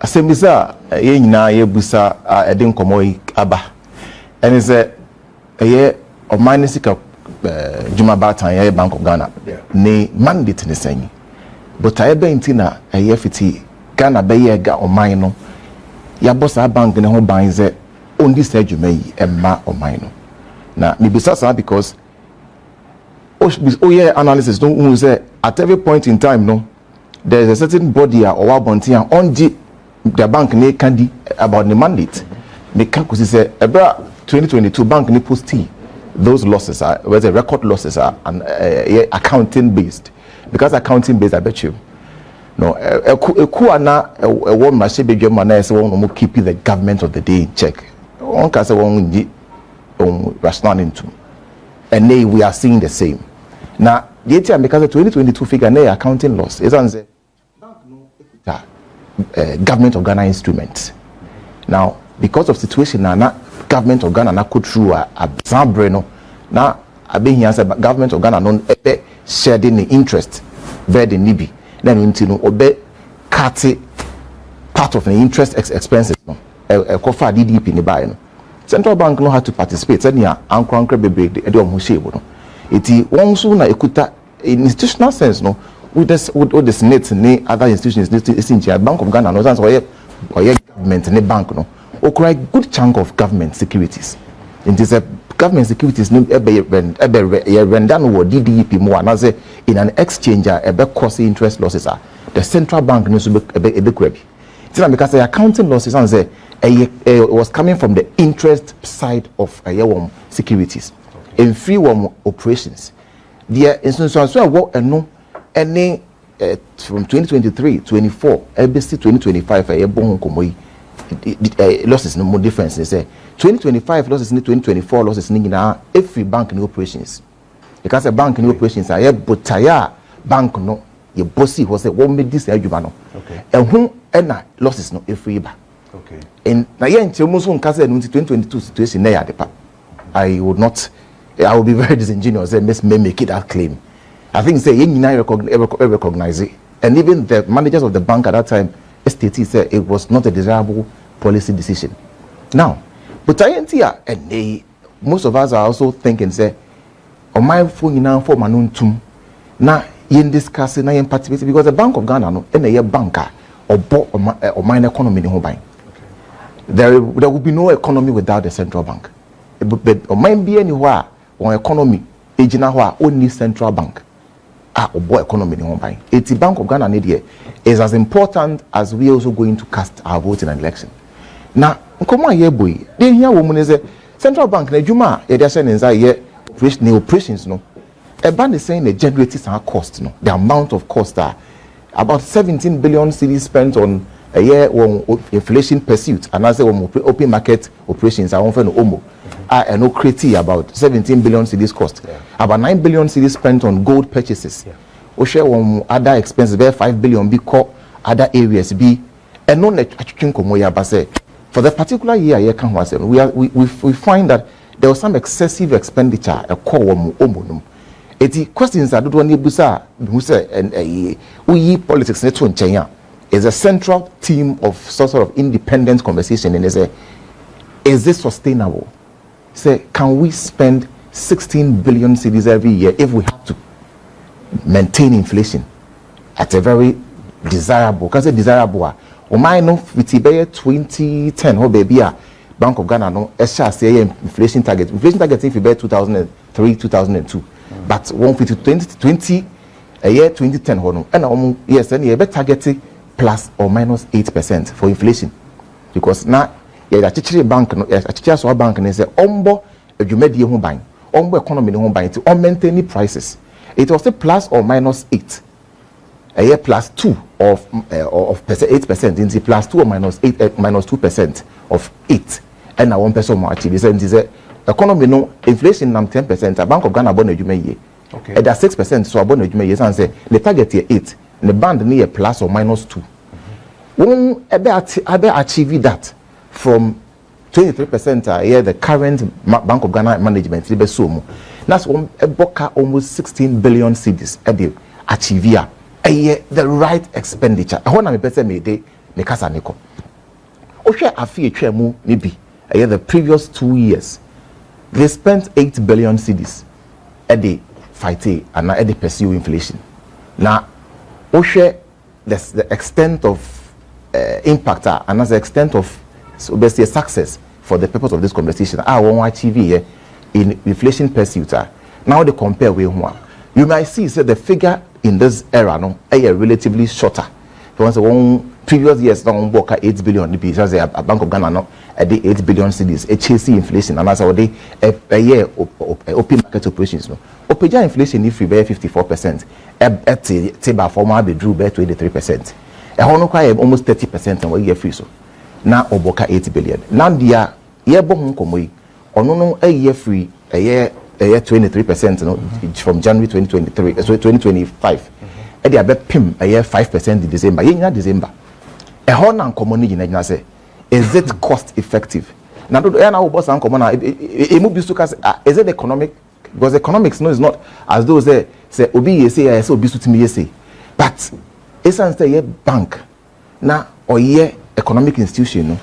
Asemisa ye nyina ye busa ede nkomo aba ene se ye o manisika juma batan ye Bank of Ghana ne mandate ne sanyi but aye be ntina ye fiti Ghana be ye ga o man no ya bossa bank ne ho ban ze on this juma yi emma o man no na me bisa sa because yeah analysis don't say at every point in time no there is a certain body or wabontia on the bank ne kandi about the mandate. They can say about 2022 bank ne post those losses are whether record losses are and accounting based because accounting based I bet you no a kuana a one machine be German say one keep the government of the day in check. One can say one rational into and they we are seeing the same now the ATM because the 2022 figure na accounting loss is on the government of Ghana instruments. Now, because of situation now, government of Ghana na could through a Zambreno. Now, I been here said government of Ghana non shared in the interest, bear the nibi. Then you know obey cut part of the interest expenses. No, a cofa DDP in the buy. No, central bank no had to participate. Said yeah, anchor be break the shable. No, it one soon na ekuta in institutional sense. No. With the Senate and other institutions, the Bank of Ghana, no sense or government and bank, no, or a good chunk of government securities. It is a government securities no rendan or DDP more and say in an exchange a cost interest losses are the central bank needs to be a big crabby. Because the accounting losses and say it was coming from the interest side of a securities in free operations. The instance so what no. Any from 2023, 24, ABC 2025, a bon komoy losses no more difference. They say 2025 losses in 2024 losses in every bank new operations. Because a bank new operations are but bank no your bossy was a one made this no. Okay. And whom and losses no every bar. Okay. And na yen almost on case 2022 situation there I would be very disingenuous and may make it that claim. I think say recognize it, and even the managers of the bank at that time STT said it was not a desirable policy decision. Now, but I here and most of us are also thinking say, on my phone now for manuntum now in discussing na participate because the Bank of Ghana no any banker or mine economy in home buying. There will be no economy without the central bank. But or mine be anywhere on economy agent only central bank. Or economy in home buying. It's the Bank of Ghana is as important as we also going to cast our vote in an election. Now, come on, boy. Then here woman is a central bank. The Juma, they're saying inside operations. No, a band is saying the generates our cost. No, the amount of cost are about 17 billion cedis spent on a year on inflation pursuit, and as open market operations are often almost. I know critique about 17 billion cedis cost. Yeah. About 9 billion cedis spent on gold purchases. We share on other expenses, where 5 billion be caught other areas be and no for the particular year we find that there was some excessive expenditure a core the questions that don't want busa who say and we politics net in China is a central theme of sort of independent conversation and is this sustainable? Say, can we spend 16 billion cedis every year if we have to maintain inflation at a very desirable? Because it's desirable. O my no with 2010, oh baby, Bank of Ghana no say inflation target. Inflation target if you bear 2003, 2002, but 2020 a year 2010 no. And yes, then you better target plus or minus 8% for inflation because now. Yeah, actually bank no actually so bank no say ombo adwumadi ho ban ombo economy no ho ban to maintain prices it was a plus or minus 8 a year plus 2 of 8% into plus 2 or minus 8 minus 2% of 8 and now 1% more actually say economy no inflation nam 10% a Bank of Ghana born adwumaye okay at 6% so born adwumaye say the target here 8 and the band near plus or minus 2 when achieve that from 23% here the current Bank of Ghana management that's one almost 16 billion cedis at the achieve the right expenditure. I want to person made ne kasa ne ko ohwe afi etwa mu ne bi the previous 2 years they spent 8 billion cedis at the fight and at the pursue inflation. Now ohwe the extent of impact and as the extent of so basically success for the purpose of this conversation I won't achieve here in inflation pursuit. Now they compare with one. You might see the figure in this era no relatively shorter. Once one previous years now work 8 billion the piece as a Bank of Ghana no at the 8 billion cedis HAC inflation and as a year open market operations no opeja inflation if we bear 54% at table former be drew bear 23%. A hono kwa almost 30% and what year free so now oboka 8 billion. Now the year bon komo ono no a year free a year 23% no from January 2023 so 2025 e dey abet pim a year 5% in December yenya December e ho na nkomo ni gina say is it cost effective na do na wo boss nkomo na e mu bisu ka is it economic because economics no is not as though say obi ye say obi su timi ye say but essence say bank na or ye economic institution no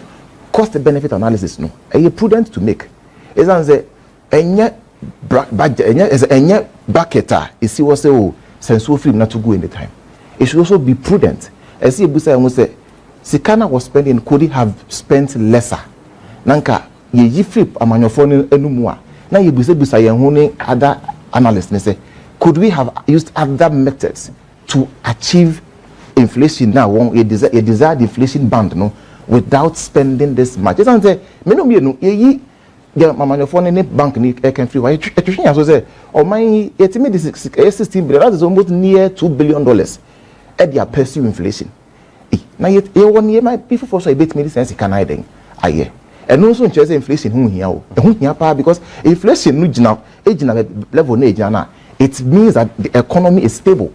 cost benefit analysis no e prudent to make essence say enye budget enye bucketa isi wo say o sense free not to go in the time. It should also be prudent. As you say, Sikana was spending could have spent lesser. Nanka ye free amanyofone enumwa. Na ye busa ye other analysts say could we have used other methods to achieve inflation now a desired inflation band no without spending this much. It's say me no ye amanyofone ne bank ni can free why etwehwe so say o man yetime this 16 billion that is almost near $2 billion at their pursue inflation na yet e won ye my people for so e bet me sense can I den aye and also in say inflation hu hia o hu hia pa because inflation no gina level na gina na it means that the economy is stable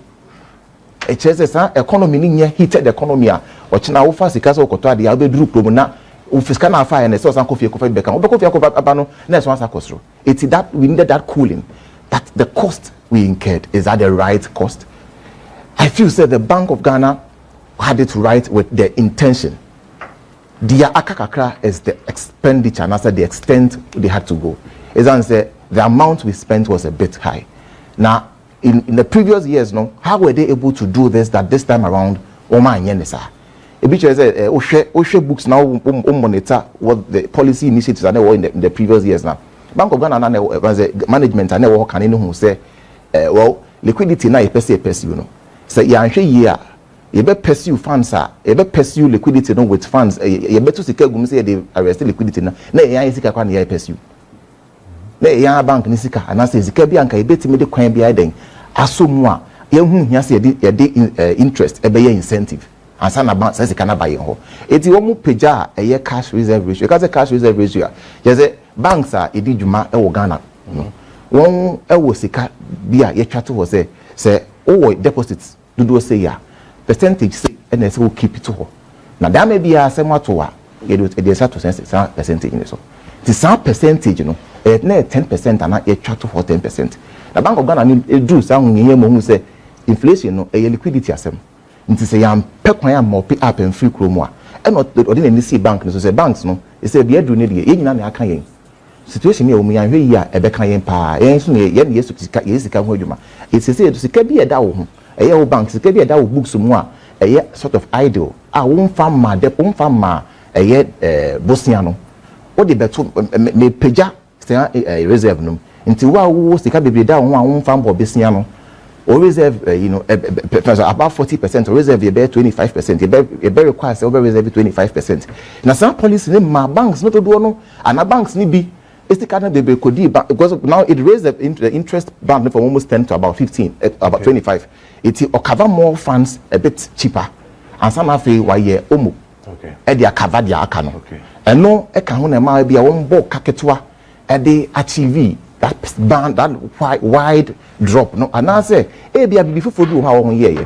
it says that economy ni heated economy a o china wo fa sika so koto ade a be duru promo na ufiska na fire and so san coffee beka obekofia ko abano na so san kosro it's that we needed that cooling that the cost we incurred is at the right cost. I feel say the Bank of Ghana had it right with their intention. Their akakakra is the expenditure and also the extent they had to go. As I said, the amount we spent was a bit high. Now in the previous years no how were they able to do this that this time around oma nyenesa a bit as a books now monitor what the policy initiatives are in the previous years now. Bank of Ghana management and never can who say well liquidity now you pursue no. So year you better pursue funds you better pursue liquidity no with funds you better secure gum say they arrest liquidity na yan sika kwa na pursue. Na yan bank ni sika and say sika bi anka you better me de kwan bi aden asomu a ye hu hia say ye interest e be ye incentive. And sana bank says it cannot buy ho. Eti wo mu peja a cash reserve ratio. Because the cash reserve ratio, yes, banks are edi djuma e wo Ghana. Won e wo sika bia ye twa to ho say oh deposits do say ya percentage say and say we keep it to ho. Na da me bia say mato a ye do e say to percentage ni so. The some percentage no e na 10% ana ye twa to ho 10%. The Bank of Ghana ni do say hunye mo hu say inflation no e liquidity asem. Nti say yam pekwan am mopi up and free kromo a e no ordinary see bank no so say banks no e say bia do ne de ye nyina na aka yen situation here omu yan hwe yi a e beka yen pa yen so ne ye ne yesu sika ho adwuma e say say sika bi e da wo ho e ye wo bank sika bi e da wo books mu a e ye sort of idle a wo mfa ma de wo mfa ma e ye bosia no wo de beto me peja say reserve no nti wo sika bebre da wo a wo mfa mbo besia no or reserve, about 40%, or reserve about 25%. You better require over reserve 25%. Now, some policy, my banks not to do no, and our banks need be. It's the kind of baby could because now it raised the interest band from almost 10 to about 15, about 25. It will cover more funds a bit cheaper, and some have a why omo. Okay. And they are covered their account. Okay. And no, a can might be a one book kaketwa at the achieve. That band, that wide drop, no, and I say, be before do how on ye.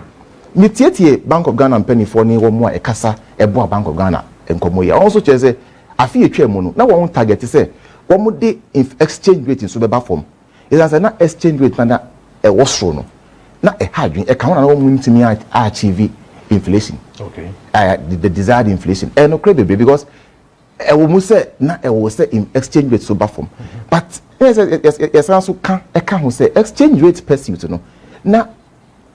Nitieti Bank of Ghana and penny for ni one more a casa, a boa Bank of Ghana and Komoya. Also, say, I feel a chairman. Now, one target to say, one more day if exchange rate in super form. It has an exchange rate, a washroom, not a hydrogen, a count on to me achieve inflation. Okay. The desired inflation. No credit because I will say na I will say in exchange rate so bad form. But yes also can say exchange rate pursuit no. Now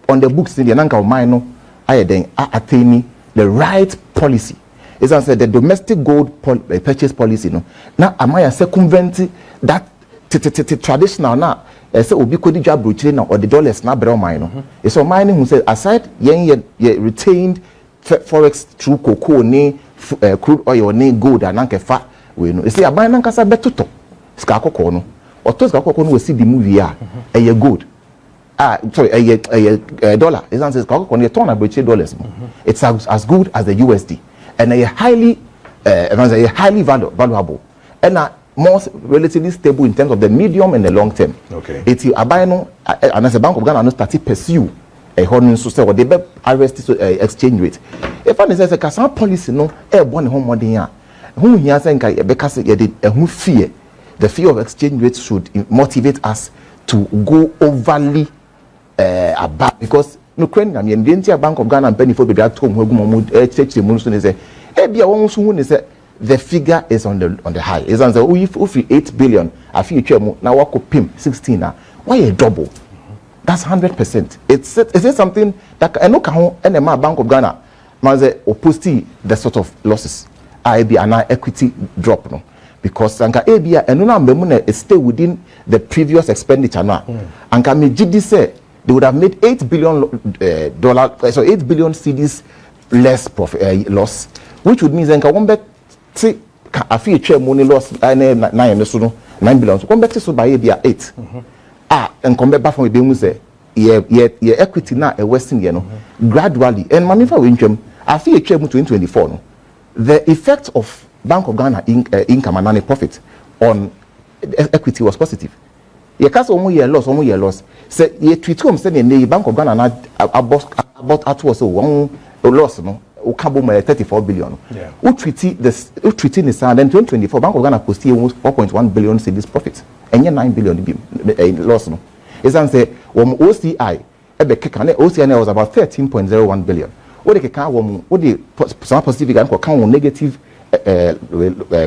on the books in the nanka of mine no I then attaining the right policy. It's answer the domestic gold purchase policy no. Now am I circumventing that traditional now say obi kodi dwa brochire na or the dollars na brɛ mine no. It's on mine who say aside yen retained forex through cocoa ni crude oil ni gold ananke fa we no. You see aban nankasa betoto ska akoko no. Oto ska akoko no we see the movie a gold. Sorry, a dollar. It's answer ska akoko no turn brochire dollars. It's as good as the USD and a highly valuable and more relatively stable in terms of the medium and the long term. Okay. It's abai no and as a Bank of Ghana no start to pursue a honor so say what they be arrest exchange rate. If I say a policy no born home money here. Who here say because who fear the fear of exchange rate should motivate us to go overly about because no crane I mean the Bank of Ghana benefit be at home who church the moon say e bia won so hu say the figure is on the high. It's answer if 8 billion I feel you now what could pim 16 now why a double. That's 100%. It's something that I know can and the Bank of Ghana man say opposed the sort of losses be an equity drop no because anka ABA and no na stay within the previous expenditure now anka me GD say they would have made $8 billion so 8 billion cedis less profit loss, which would mean anka one bet see I feel share money loss 9 billion so come back to so by ABA 8 and come back from the say yeah equity now a western you know gradually and manifa wincham I feel share 2024 no the effect of Bank of Ghana income and profit on equity was positive. You can't almost year loss. Say you tweet home saying the Bank of Ghana about at was one loss no. Ukabo 34 billion. Yeah. Who treating the sound then 2024 Bank of Ghana posted almost 4.1 billion cedis profit. And 9 billion loss no. It's say OCI OCI was about 13.01 billion. What they can what the some positive and can negative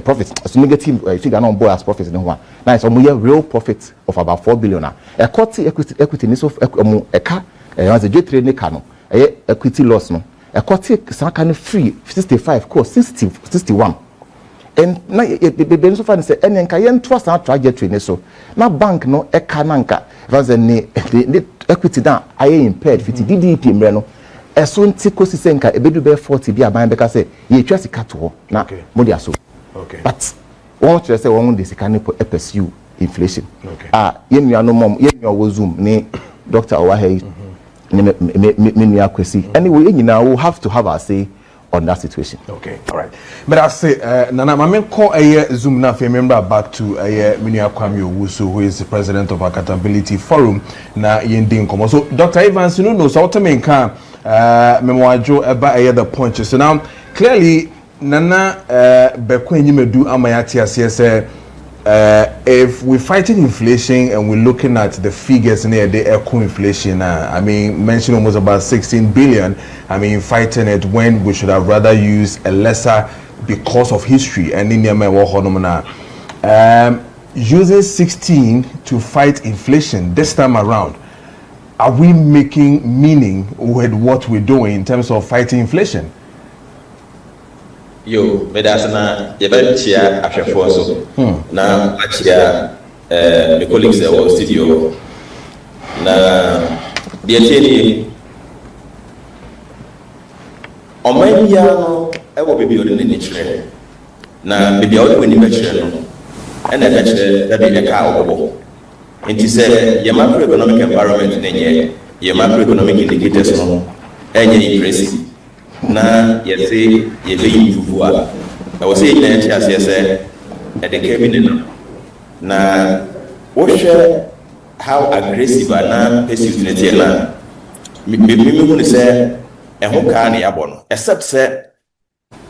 profit so negative figure on board as profits no one. Now it's real profit of about 4 billion now. A equity ni so a car as a trade ne car no equity loss no. A quarter some kind of free 65 cost 61 and na be so far say enen ka yen to san trajectory ne so na bank no e ka nanka because the equity down aye impaired 50 DDP mre no eso nti kosi senka ebedu be 40 bi aban be ka say ye twa sika to na modi aso okay but won to say won de sika ne pursue inflation okay yen nua no mom yen nua wo zoom ni Dr. Owahei me akwesi anyway nyina will have to have a say on that situation. Okay, all right. But I say Nana Mamen call a zoom na remember back to a Minia Kwame Owusu, who is the president of Accountability Forum na yendin komo. So Dr. Evans, you know so ultimately can memoajo eba the point. So now clearly Nana bekwenyi medu amayati asese if we're fighting inflation and we're looking at the figures near the eco inflation, I mean, mentioned almost about 16 billion. I mean, fighting it when we should have rather used a lesser because of history. And in using 16 to fight inflation this time around, are we making meaning with what we're doing in terms of fighting inflation? Yo, medasana yebechia ahwefo so na achia me colleagues in studio na bieteni omanya no ewo bebi odi ne chire na bebi odi woni bechire no ena bechire da bi eka obobo enti se ye macroeconomic environment nenye ye macroeconomic indicators no enye impressive na yesi yebe improve a was say na tia say at the cabinet na wo how aggressive na pursuit na me who say ho ka na yabo no except say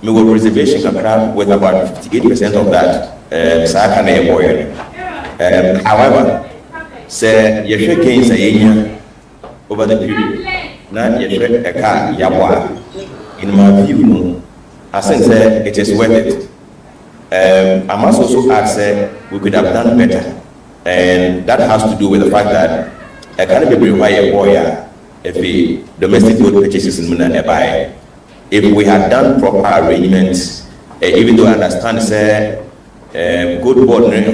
me will reservation kakra with about 58% of that sa ka na yabo however say you gains a over the period na yɛhwɛ ɛka yɛabɔ in my view, I think that it is worth it. I must also add that we could have done better, and that has to do with the fact that I can't be required if the domestic gold purchases in Muna buy. If we had done proper arrangements, even though I understand say good board not in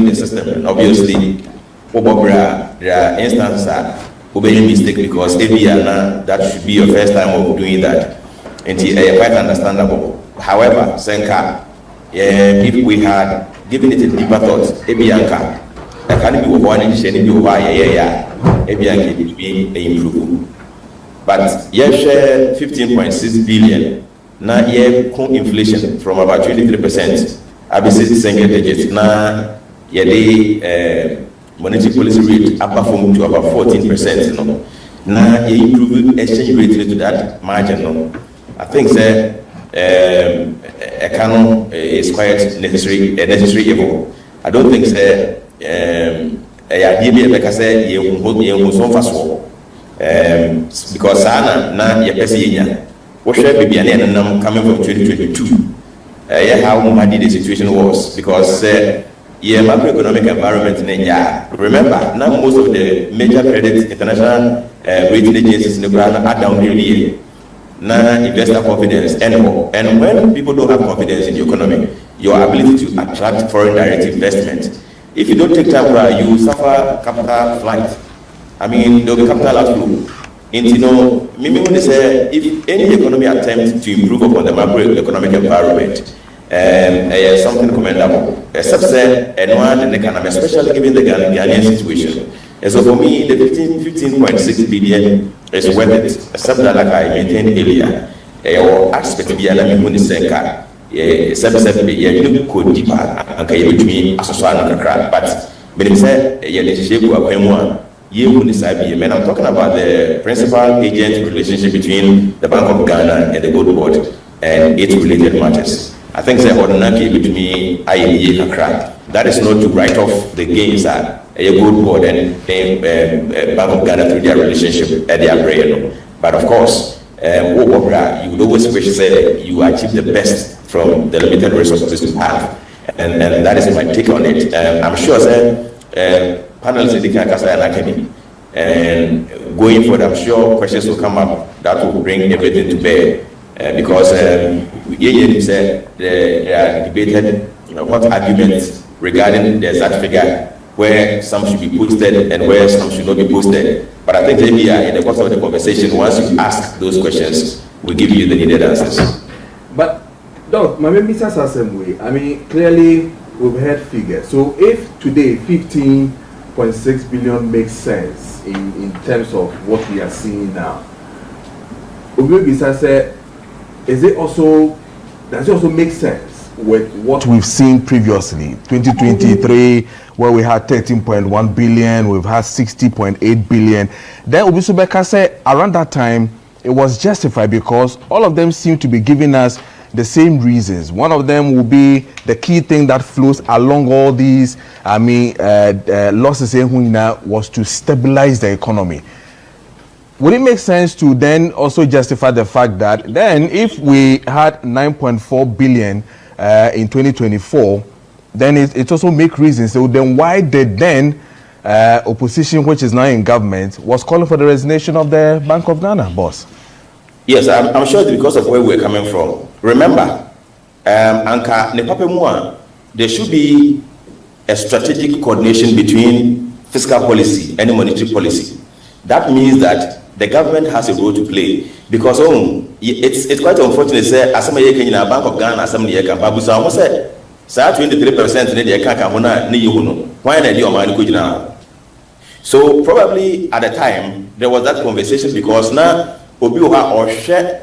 the system, obviously there are instances that obey mistake because that should be your first time of doing that. And quite understandable. However, Senka, if we had given it a deeper thought, Ebianka, I can't be one in Shady, Ebianka will be improved. But yes, 15.6 billion. Now, inflation from about 23%. I be single digits. Now, monetary policy rate up from to about 14%. Now, improve exchange rate to that margin. I think that economy is quite necessary evil. I don't think that because na what should be coming from 2022 how muddy the situation was because macroeconomic environment in India. Remember, now most of the major credit international rating agencies in the ground are down here. Now investor confidence and when people don't have confidence in the economy, your ability to attract foreign direct investment, if you don't take time, you suffer capital flight. I mean, there will be capital outflow. And they say if any economy attempts to improve upon the macroeconomic environment, something commendable, except and one in the economy, especially given the Ghanaian situation. And so for me, the 15.6 billion is worth it, except that like I maintained earlier, or aspect to be a lemon senka, you could deeper, and can you me as a swan on the crowd. But when it said, and I'm talking about the principal agent relationship between the Bank of Ghana and the Gold Board and its related matters. I think the ordinary between IEA and CRAC. That is not to write off the gains that a Gold Board and Bank of Ghana through their relationship at their brain. But of course, you would always wish that you achieve the best from the limited resources you have. And that is my take on it. I'm sure that panels in the Kasa and Academy. And going forward, I'm sure questions will come up that will bring everything to bear. Because they are debated what arguments regarding the exact figure where some should be posted and where some should not be posted. But I think maybe in the course of the conversation, once you ask those questions, we'll give you the needed answers. But, Doc, my member says the same way. I mean, clearly, we've heard figures. So if today 15.6 billion makes sense in terms of what we are seeing now, does it also make sense with what we've seen previously? 2023, where we had 13.1 billion, we've had 60.8 billion. Then Obisubeka said around that time it was justified because all of them seem to be giving us the same reasons. One of them will be the key thing that flows along all these losses was to stabilize the economy. Would it make sense to then also justify the fact that then if we had 9.4 billion in 2024, then it also make reasons. So then why did then opposition, which is now in government, was calling for the resignation of the Bank of Ghana, boss? Yes, I'm sure it's because of where we're coming from. Remember, Anka Nepapemua, there should be a strategic coordination between fiscal policy and monetary policy. That means that the government has a role to play because it's quite unfortunate. Say, Asiamah in a Bank of Ghana, Asiamah can babu sa almost say 23% in the account ni yuno. Why na your money could now? So probably at the time there was that conversation because now Obiuha or share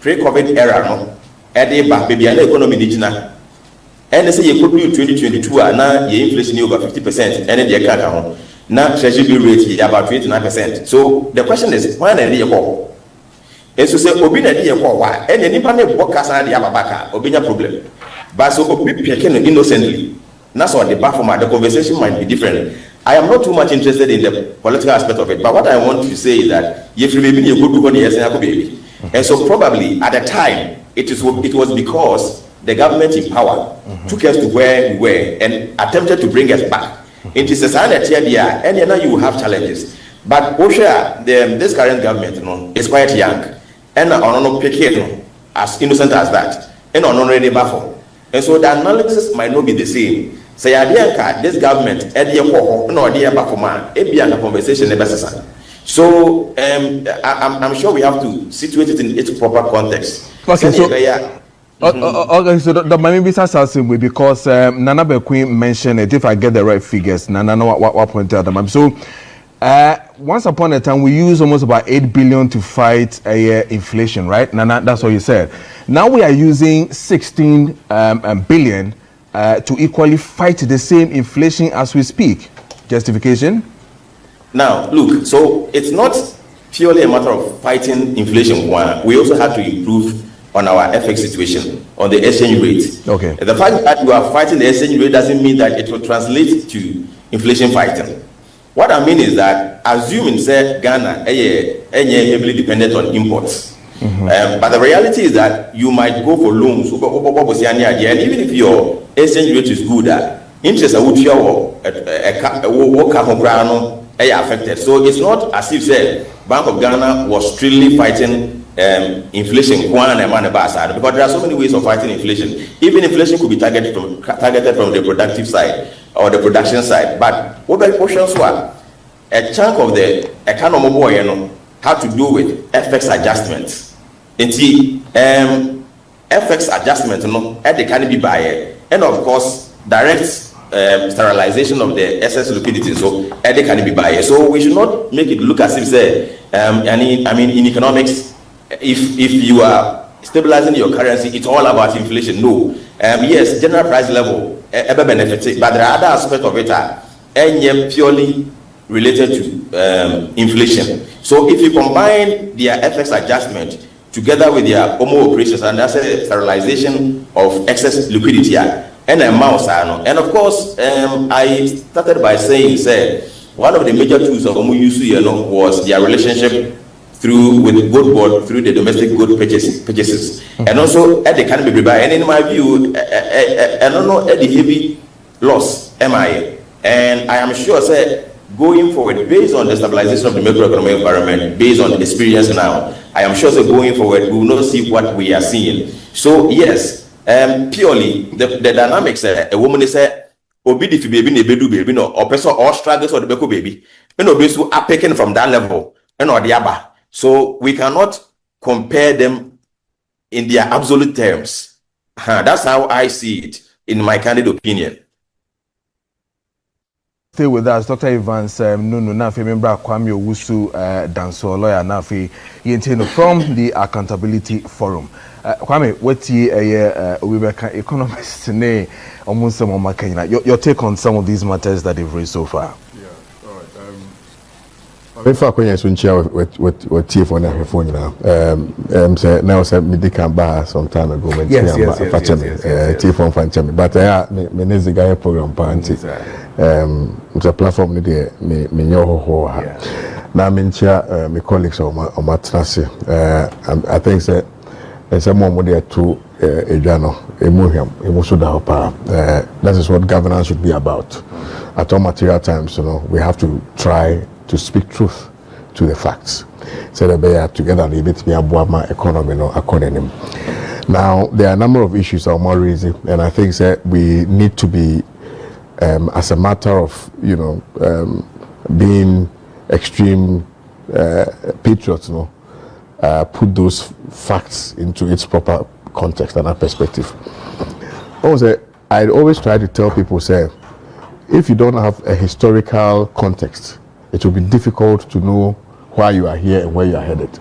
pre-COVID era no, ede ba baby an economy digina. And they say you could do 2022 and now your inflation over 50% and the account. Now treasury rate about 29%. So the question is, why na you call? And so say obi na dey call why? And any panel work as na dey ababaka, obi na problem. But so obi pick innocently. That's what the platform the conversation might be different. I am not too much interested in the political aspect of it, but what I want to say is that if you maybe you go to the baby, and so probably at the time it was because the government in power took us to where we were and attempted to bring us back into society. And now you will have challenges, but this current government, is quite young, and on as innocent as that, and on already baffled, and so the analysis might not be the same. Say this government conversation. So I'm sure we have to situate it in its proper context. Okay, so okay, so the maybe way because Nana Bequeen mentioned it. If I get the right figures, Nana know what point out them. So once upon a time we used almost about 8 billion to fight inflation, right? Nana, that's what you said. Now we are using 16 billion to equally fight the same inflation as we speak. Justification? Now, look, so it's not purely a matter of fighting inflation. We also have to improve on our FX situation, on the exchange rate. Okay. The fact that you are fighting the exchange rate doesn't mean that it will translate to inflation fighting. What I mean is that, assuming that Ghana is heavily dependent on imports, but the reality is that you might go for loans, and even if your exchange rate is good, interest affected. So it's not as if Bank of Ghana was strictly fighting inflation, because there are so many ways of fighting inflation. Even inflation could be targeted from the productive side or the production side. But what by portions were a chunk of the economy had to do with FX adjustments. FX adjustment, can be by, and of course direct sterilization of the excess liquidity. So they can be by. So we should not make it look as if in economics, if you are stabilizing your currency, it's all about inflation. No. Yes, general price level benefit, but there are other aspects of it purely related to inflation. So if you combine their FX adjustment together with their homo operations, and that's a sterilization of excess liquidity, and and of course, I started by saying, one of the major tools of homo use was their relationship with good board through the domestic good purchases, and also at the can be buy. And in my view, I don't know at the heavy loss MIA, and I am sure going forward, based on the stabilization of the macroeconomic environment, based on the experience now, I am sure going forward we will not see what we are seeing. So yes, purely the dynamics. A woman is obi if baby ne bedu baby no or person or struggles or the beko baby. You know, those who are picking from that level, and or the other. So we cannot compare them in their absolute terms. That's how I see it, in my candid opinion. Stay with us, Dr. Evans. No, member Kwame Owusu, dancer, lawyer, Nafi, from the Accountability Forum. Kwame, what we economist today, almost some of your take on some of these matters that they've raised so far. Yeah, all right. If I can share with TF on the phone now, say now said me can buy some time ago when TF on Fanchami, but me needs the guy program party. It's a platform there me nyo now me share my colleagues on my trust. I think that some more there to Ejano, that is what governance should be about. At all material times, we have to try to speak truth to the facts. So that they are together a bit me my economy according. Now there are a number of issues I'm more raising, and I think that we need to be as a matter of being extreme patriots, put those facts into its proper context and perspective. Also, I always try to tell people, if you don't have a historical context, it will be difficult to know why you are here and where you are headed.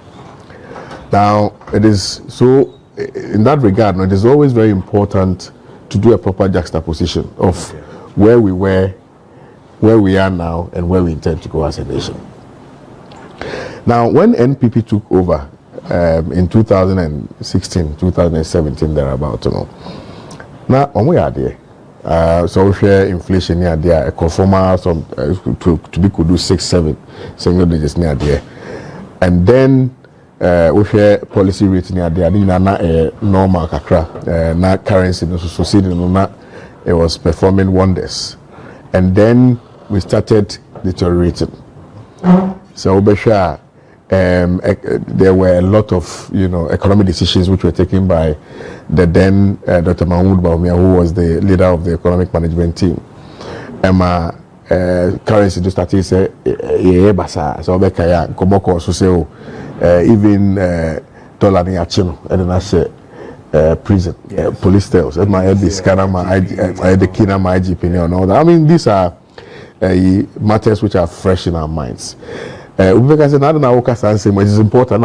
Now, it is so, in that regard, it is always very important to do a proper juxtaposition of where we were, where we are now, and where we intend to go as a nation. Now, when NPP took over in 2016, 2017, thereabout, now, when we are there, So we share inflation near there, a conformer some to be could do 6-7 single digits near there, and then we share policy rate near there. Na normal kakra, na currency no succeeding no na it was performing wonders, and then we started deteriorating. So we share. There were a lot of economic decisions which were taken by the then Dr. Mahmoud Bawumia, who was the leader of the economic management team. Currency just started say basa so bekaya komoko so say even dollar ni achino and na say prison police tells my this kind of my the kina my IGP and all that. I mean these are matters which are fresh in our minds. Because it is important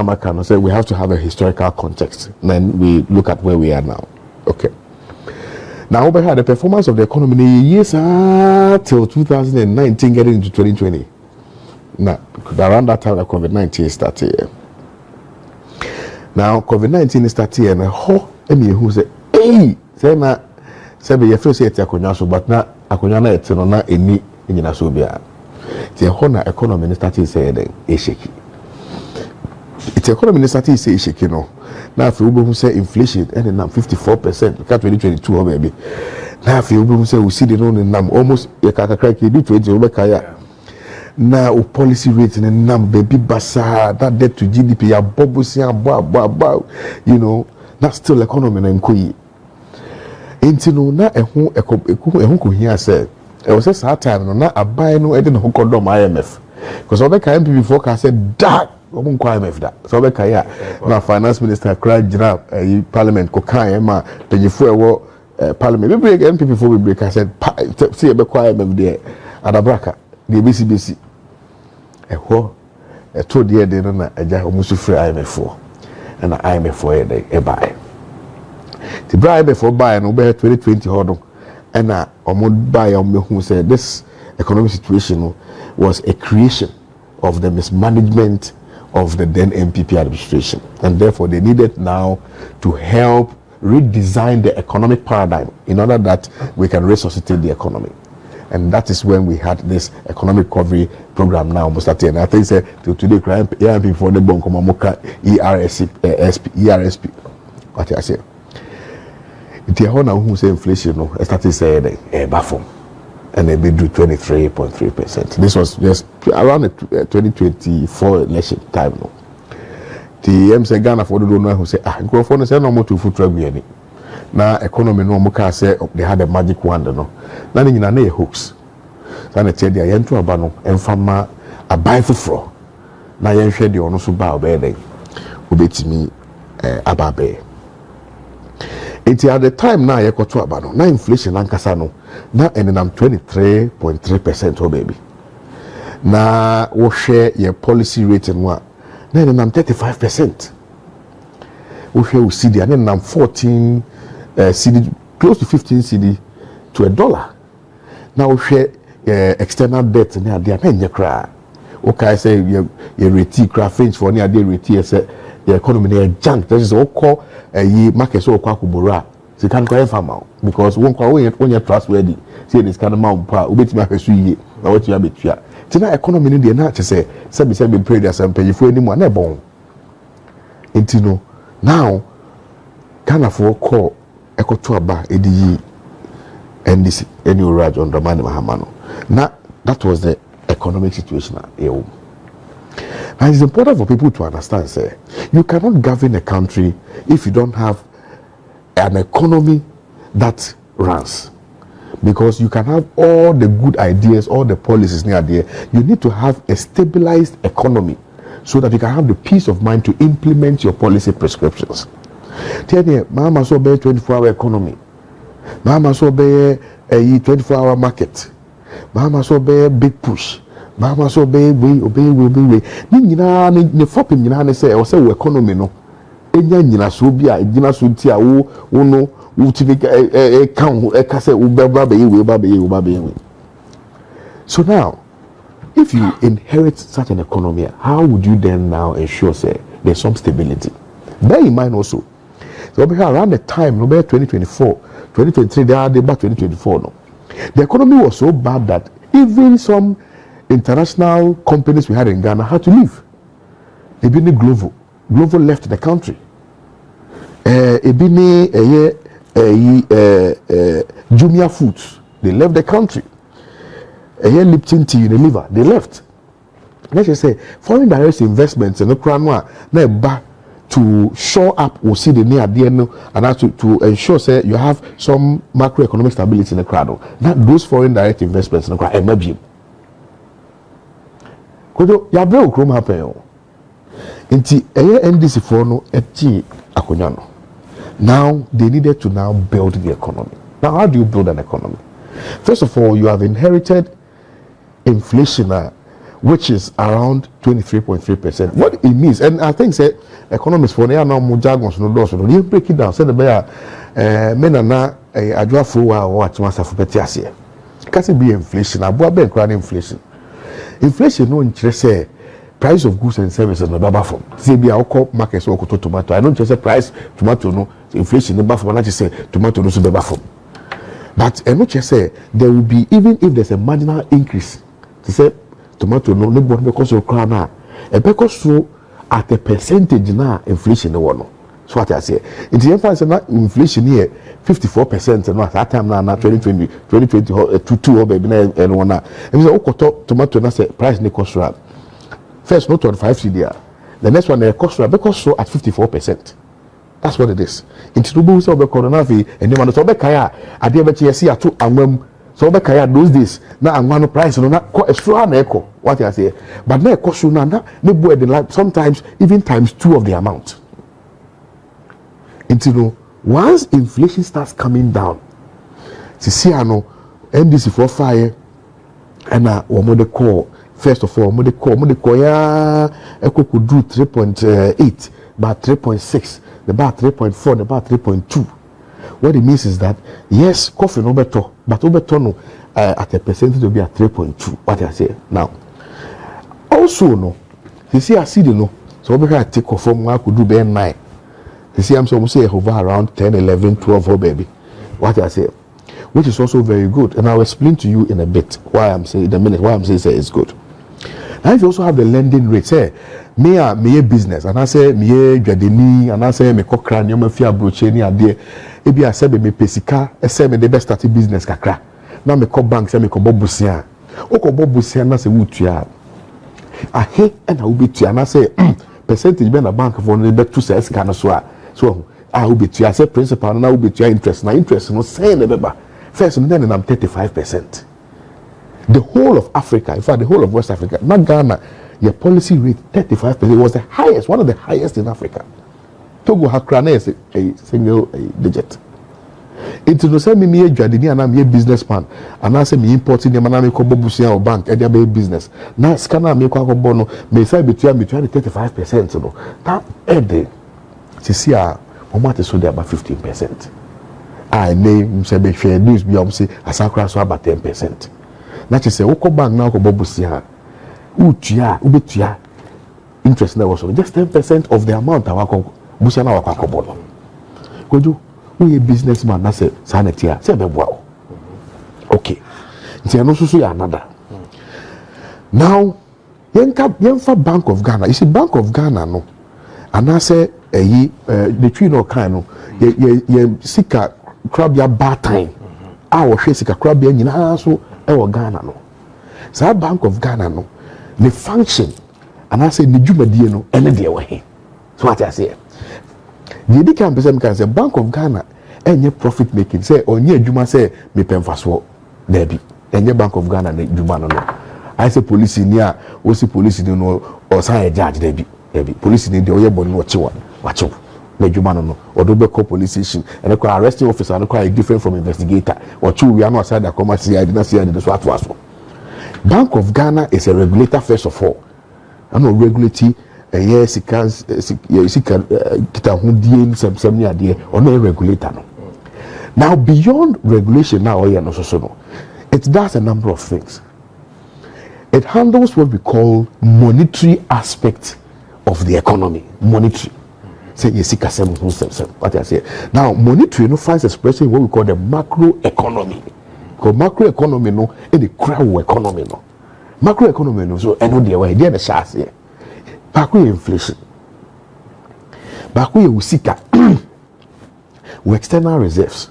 we have to have a historical context. Then we look at where we are now. Okay. Now we had the performance of the economy in the years till 2019 getting into 2020. Now around that time the COVID-19 started. Now COVID-19 started and who say, hey, say na say be first say akonya so but na akonya na etino na eni nyina so bia. The economy started saying shaky. It's economy started saying shaky no. Now if you say inflation and now 54%, 2022 maybe. Now if you say we see the no almost you can crack you do 20 over kaya. Now policy rate and nam baby basa that debt to GDP ya bobusia that's still economy na nkoyi. Enti no na ehun ko hia say it was just hard time no I buy no edin ho kodom IMF because obe ka NPP forecast said that omo nko IMF that so obe ka ya na finance minister cry jira parliament ko kan ma pejifo ewo parliament be break NPP for be break I said see ebe ko IMF there adabraka the BCBC eho to the dey no na eja omo su free IMF for and IMF for e buy the IMF for buy no be 2020 hodon and who said this economic situation was a creation of the mismanagement of the then NPP administration, and therefore they needed now to help redesign the economic paradigm in order that we can resuscitate the economy. And that is when we had this economic recovery program now almost at the end. I think say till today NPP for the bank ERSP what I say. It's who say inflation no started saying baffle and they do 23.3%. This was just around the 2024 election time no. The MC Ghana for the donor who say microphone say no more to food trouble any. Now economy no more say they had a magic wand no. Na ni nyina na hoax. So na tell dia yento aba no emfama abai foforo. Na yenhwe de ono so ba obeden. Obetimi ababe. It's at the time now you got to about now inflation lankasa no now and I'm 23.3% oh baby. Now we share your policy rate and what now and I'm 35%. We share with CD and then I'm 14 CD close to 15 CD to $1. Now we share external debt and they are paying your cry. Okay, I say you rate craft French for any idea rate say the economy is junk. That is all call a market so called kubura. So you can't go farm because when you're trustworthy, see this kind of mount pa, ubeti ma pesu ye, na what you have between. Tina economy in the na say be pray there some pay for anymore na bon. Intino now can afford call echo to aba edi NDC any raj on Dramani Mahamano. Now that was the economic situation at EU. And it's important for people to understand, say, you cannot govern a country if you don't have an economy that runs. Because you can have all the good ideas, all the policies near there. You need to have a stabilized economy so that you can have the peace of mind to implement your policy prescriptions. Tell me, Mama so be 24-hour economy. Mama so be a 24-hour market. Mama so be a big push. Mama so obey. Ni nyina ne fopim nyina ne say o say wo economy no. Enya nyina so bia nyina so ti a wo no wo ti kan ho ka say wo ba be we. So now if you inherit such an economy, how would you then now ensure say there's some stability? Bear in mind also So around the time, no 2024, 2023, they are about 2024. No, the economy was so bad that even some international companies we had in Ghana had to leave. Ebini Glovo left the country. Ebini Jumia Foods, they left the country. Lipton Tea, Unilever, they left. Let's just say foreign direct investments in the crown na back to shore up or see the near and to ensure say you have some macroeconomic stability in the crown. That those foreign direct investments in the crown emerging. Kodo ya bre okrom happen o. Nti NDC for no eti akonya no. Now they needed to now build the economy. Now how do you build an economy? First of all, you have inherited inflation which is around 23.3%. What it means, and I think say economists for now more jargons no do so. You break it down. Say the bear menana adwa fo wa what must have better here. Can be inflation? Abu be crown inflation. Inflation no interest say price of goods and services no baba from. Say be our market so tomato. I don't just say price tomato no inflation no baba from. I just say tomato no so baba from. But I not just say there will be, even if there's a marginal increase, to say tomato no because of crown now, because so at a percentage now inflation no one. So what I say, in the end, inflation here 54% and at that time now 2020 22 baby and one now. And we say tomato na say price no cost rate. First not 25 CDR, the next one cost rate because so at 54%. That's what it is. In Tinubu, so be coronavirus, and you want to be kaya. I did bet you see a two and so be kaya those days. Now I'm one price, no, not extra echo. What I say, but now cost you now. Sometimes even times 2 of the amount. And you know, once inflation starts coming down, see, I know NDC for fire, and what they call first of all, what they call yeah, echo could do 3.8, but 3.6. The bar 3.4, the bar 3.2. What it means is that yes, coffee no better, but better no at a percentage will be at 3.2. What I say now. Also no, you see I see the no. So we can take off from I could do better 9. You see I'm so say over around 10, 11, 12 oh baby. What I say, which is also very good, and I'll explain to you in a bit why I'm saying in a minute why I'm saying it's good. Now if you also have the lending rate, say me a business and I say me dwadeni and I say me kokra ni o ma fi abroche ni ade e bi a say me pesika e say me the best start business kakra na me ko bank say me ko bobusia o ko bobusia na say wutua ahe na wo betua na say percentage be na bank for no be to say sika no so a so wo betua say principal na wo betua interest na interest no say na beba first no then I'm 35%. The whole of Africa, in fact the whole of West Africa, not Ghana, your policy rate 35% was the highest, one of the highest in Africa. Togo Hakrana is a single digit. It's no say me a jadini and I'm a businessman, and I say me importing the manami ko bobusia or bank and be business. Now scanner me ko bono me say between 35%. No, that every see a omate so there about 15%. I name say be share news be say asakra so about 10%. That is say oko bank now ko bobusia. Ubetia interest na was just 10% of the amount awako busia na wakako bono. Koju we a businessman na say sanatia say beboa. Okay. Nti no so ya another. Now yenfa Bank of Ghana. You see Bank of Ghana no and I say the tree no kind no ye sika crabia bad time. Our sika crabia nyina so e wo Ghana no. So Bank of Ghana no the function and I say the jumadie no ene de we he so what I say the dika person can say Bank of Ghana enye profit making say onye adwuma say me pemfaso there be enye Bank of Ghana na adwuma no I say police ni a o si police ni no o say judge there be police ni de oye bonu wachewa na adwuma no odo be call police station and the arresting officer no quite different from investigator or two we are not side that come see I did not see the so atwaso. Bank of Ghana is a regulator first of all. I'm not regulating yes, kita hundie some near there or no regulator no. Now beyond regulation now it does a number of things. It handles what we call monetary aspect of the economy. Monetary. say you see kasem what I say. Now monetary finds expression in what we call the macroeconomy. Because macroeconomy no in the crowd economy no. Macroeconomy no so eno dey way dey the share here. Macro inflation. Baako yɛ usika with external reserves.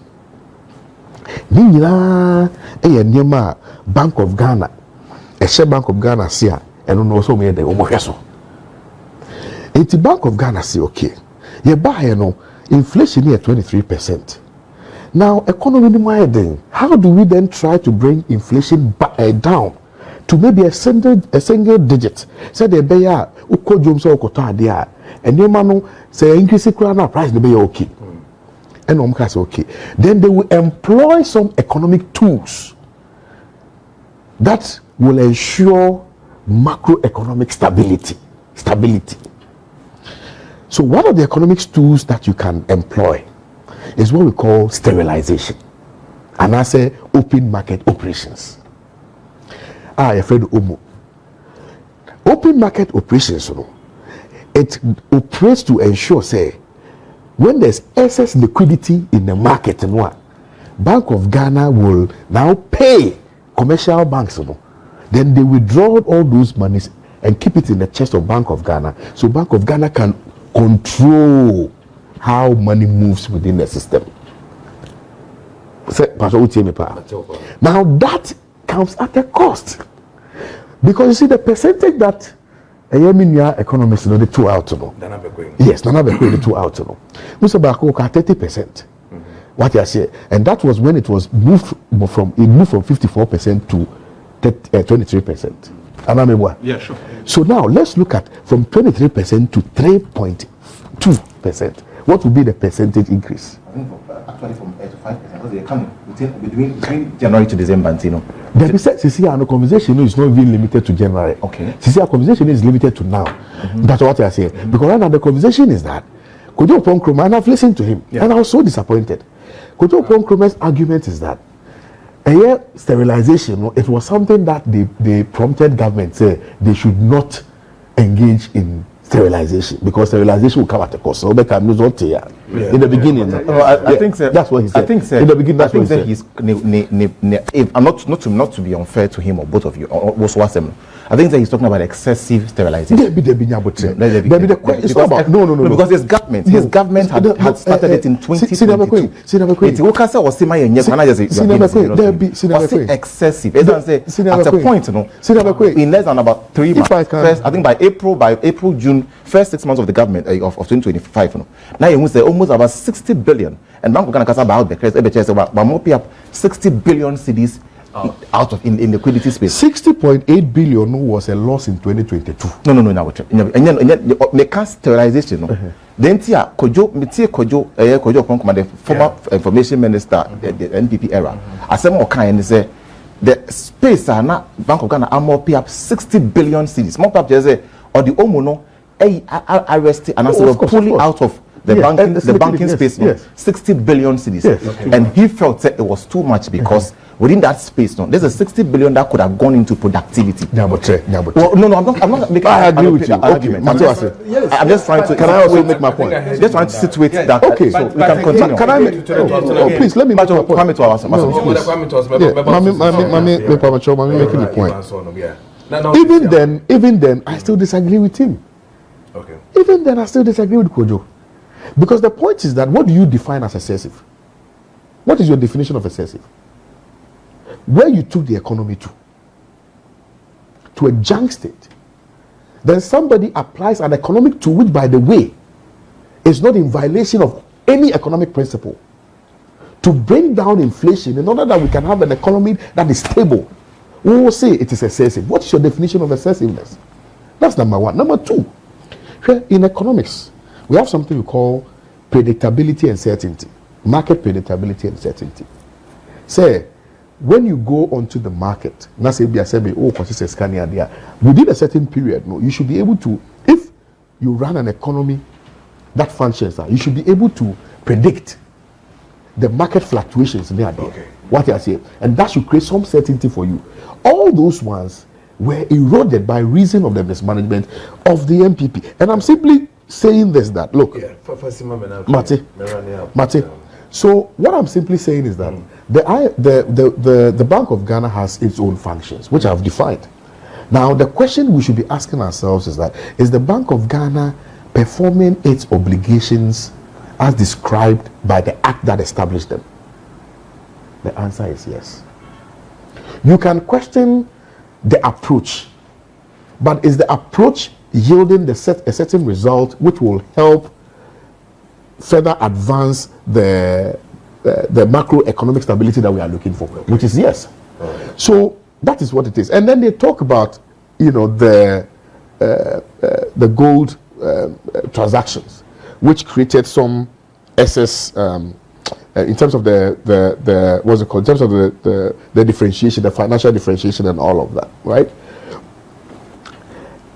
Ni nyinaa ɛyɛ nneɛma Bank of Ghana Bank of Ghana say ɛno no so me dey ɔmɔhwɛ so. Enti Bank of Ghana say okay. Ye buy no inflation here 23%. Now economy ni more then. How do we then try to bring inflation down to maybe a single digit? Say the beya uko jom so ukoto ade a enema no say increase na price the beya okay. And say okay. Then they will employ some economic tools that will ensure macroeconomic stability. So one of the economic tools that you can employ is what we call sterilization. And I say open market operations. You're afraid of Omo. Open market operations, it operates to ensure, say, when there's excess liquidity in the market, Bank of Ghana will now pay commercial banks, then they withdraw all those monies and keep it in the chest of Bank of Ghana, so Bank of Ghana can control how money moves within the system. Now that comes at a cost, because you see the percentage that Asiamah economists the two out yes, Nana Bekwe the two out Mr. Bako 30%. What you say, and that was when it was moved from 54% to 23%. Yeah, sure. So now let's look at from 23% to 3.2%. What would be the percentage increase? I think actually from 8 to 5%, because they come between January to December, The conversation is not even limited to January. Okay. Our conversation is limited to now. That's what I say. Because right now the conversation is that Kojo Ponkroma, and I've listened to him, and I was so disappointed. Kojo Ponkroma's argument is that sterilization, it was something that they prompted government say they should not engage in sterilization because sterilization will come at a cost. So in the beginning, I think that's what he said. I think in the beginning, that's what he said. He's I'm not to be unfair to him or both of you. I think that he's talking about excessive sterilization. It's not about no. Because his government had started it in 2022. Excessive. At a point, in less than about 3 months. First, I think by April, June, first 6 months of the government of 2025. Now you say almost about 60 billion, and Bank of Ghana about the credit about more up 60 billion cedis out of in liquidity space. 60.8 billion was a loss in 2022. No. And sterilization. Then Kojo the former information minister, the NPP era. As some more kind say the space are not Bank of Ghana more pay up 60 billion cedis. More up just say or the omono arrested and also fully out of the banking space. Yes. 60 billion cedis. Yes. And he felt that it was too much because within that space, there's a 60 billion that could have gone into productivity. Well, no, I'm not making I agree with you. Argument. Okay. I'm just trying to. Can I also make my point? Just trying to situate that. Okay, so we can continue. Can I make? Please let me make my point. Come to our making the point. Even then, I still disagree with him. Okay. Even then, I still disagree with Kojo, because the point is that what do you define as excessive? What is your definition of excessive? Where you took the economy to a junk state, then somebody applies an economic tool which, by the way, is not in violation of any economic principle to bring down inflation in order that we can have an economy that is stable. We will say it is excessive. What is your definition of excessiveness? That's number one. Number two, in economics, we have something we call predictability and certainty. Market predictability and certainty. Say, when you go onto the market, within a certain period, you should be able to, if you run an economy that functions, you should be able to predict the market fluctuations there. Okay. What I say, and that should create some certainty for you. All those ones were eroded by reason of the mismanagement of the NPP. And I'm simply saying this, that look, Mate. So what I'm simply saying is that the Bank of Ghana has its own functions, which I've defined. Now the question we should be asking ourselves is that, is the Bank of Ghana performing its obligations as described by the act that established them? The answer is yes. You can question the approach, but is the approach yielding a certain result which will help further advance the macroeconomic stability that we are looking for? Which is yes. So that is what it is. And then they talk about, you know, the gold transactions, which created some excess in terms of the what's it called? In terms of the differentiation, the financial differentiation, and all of that, right?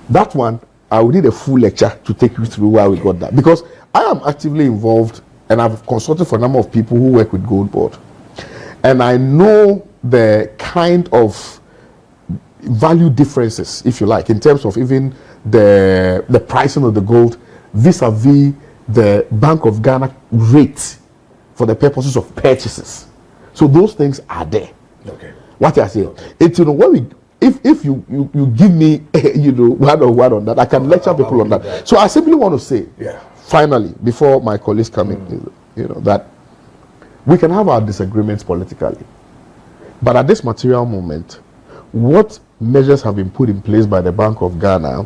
That one, I would need a full lecture to take you through why we got that, because I am actively involved and I've consulted for a number of people who work with Gold Board, and I know the kind of value differences, if you like, in terms of even the pricing of the gold vis-a-vis the Bank of Ghana rate for the purposes of purchases. So those things are there. Okay. What I say, it's, you know, when we, if you give me you know, one on that, I can lecture people on that. So I simply want to say, finally, before my colleagues come in, you know, that we can have our disagreements politically, but at this material moment, what measures have been put in place by the Bank of Ghana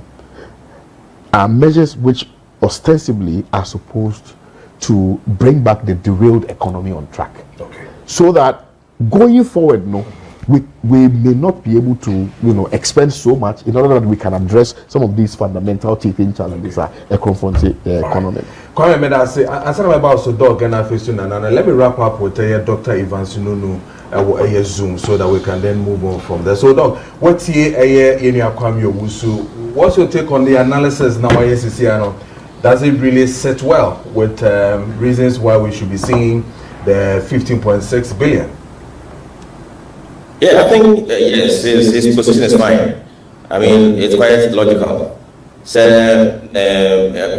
are measures which ostensibly are supposed to bring back the derailed economy on track. Okay. So that going forward, no, we may not be able to, you know, expend so much in order that we can address some of these fundamental teething challenges that are confronting the economy. Let me wrap up with Dr. Evans Nunu Zoom so that we can then move on from there. So, Doc, what's what's your take on the analysis now? Does it really sit well with reasons why we should be seeing the 15.6 billion? Yeah, I think yes, his position is fine. I mean, it's quite logical. So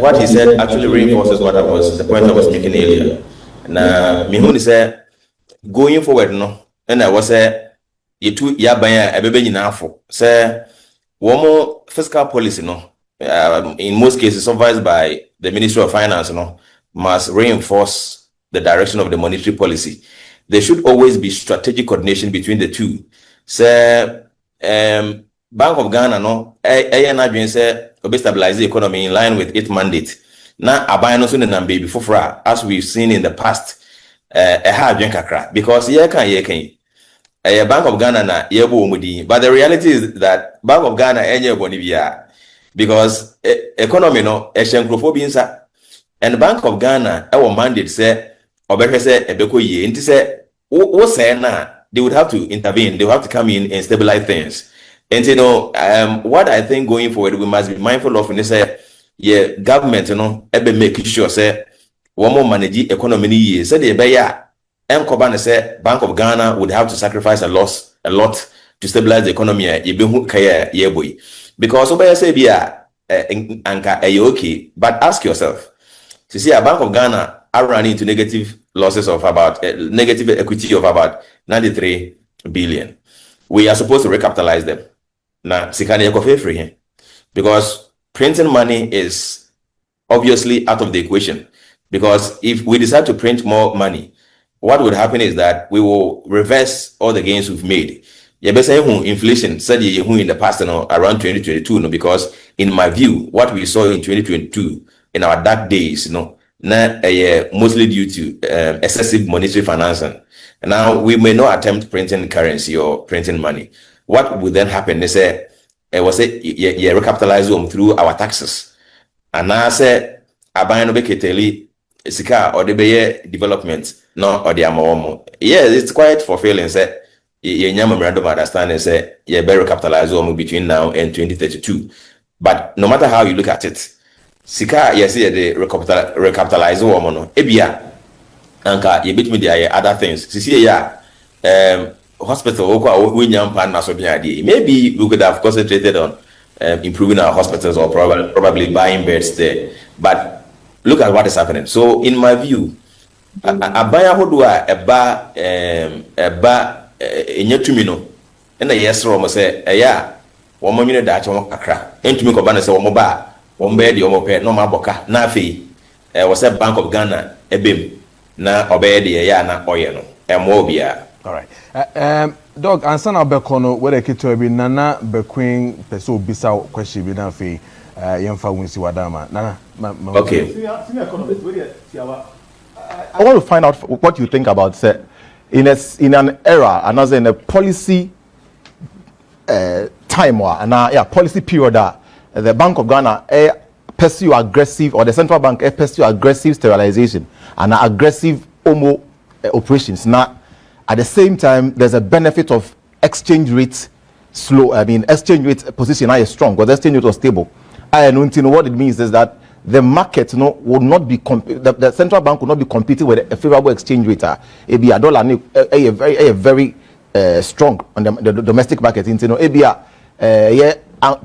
what he said actually reinforces what the point I was making earlier. Now, Mihuni said, going forward, no, and I was you two yabaya ebebe nyinafo. Say one more fiscal policy, no, in most cases supervised by the Ministry of Finance, no, must reinforce the direction of the monetary policy. There should always be strategic coordination between the two. So, Bank of Ghana, no, say, stabilize the economy in line with its mandate. Now, I no soon and baby for as we've seen in the past, a hard drink because Bank of Ghana na but the reality is that Bank of Ghana Bonivia because economy no a and Bank of Ghana our mandate say they would have to intervene, they would have to come in and stabilize things. And you know, what I think going forward, we must be mindful of when they say, yeah, government, you know, making sure say one more manage economy years. Say the Koban say Bank of Ghana would have to sacrifice a lot to stabilize the economy. Because obey say okay, but ask yourself, to see a Bank of Ghana are running into negative losses of about negative equity of about 93 billion. We are supposed to recapitalize them. Now, free because printing money is obviously out of the equation. Because if we decide to print more money, what would happen is that we will reverse all the gains we've made. Inflation said in the past, around 2022, because in my view, what we saw in 2022 in our dark days, mostly due to excessive monetary financing. Now we may not attempt printing currency or printing money. What would then happen? They say, recapitalize them through our taxes. And now say, abano beketeli sika or the development, no or the amomo. Yes, it's quite fulfilling. Say, ye memorandum of understanding say, ye better recapitalize them between now and 2032. But no matter how you look at it, sika yes, the recapitalize woman, ebia. Anka you beat me the other things. See hospital maybe we could have concentrated on improving our hospitals or probably buying beds there. But look at what is happening. So in my view, abaya hodua eba enyetumino na yesro mo say eya wo mo nwene da ache kakra entumi ko ba na say wo mo ba wo mbe de wo mo pe no ma boka na afei wo say Bank of Ghana ebem na obeye de ya na oye no emo bia. All right. Dog, answer now Bekono, where the kito be Nana Bequeen, Peso Bisa question be na fe Yemfa Winsi Wadama. Nana, okay. I want to find out what you think about say, in an era, another in a policy time or policy period that the Bank of Ghana pursue aggressive, or the central bank pursue aggressive sterilization and aggressive operations. Now, at the same time, there's a benefit of exchange rate exchange rate position is strong because the exchange rate was stable. And what it means is that the market would not be the central bank would not be competing with a favorable exchange rate. It be a dollar a very strong on the domestic market.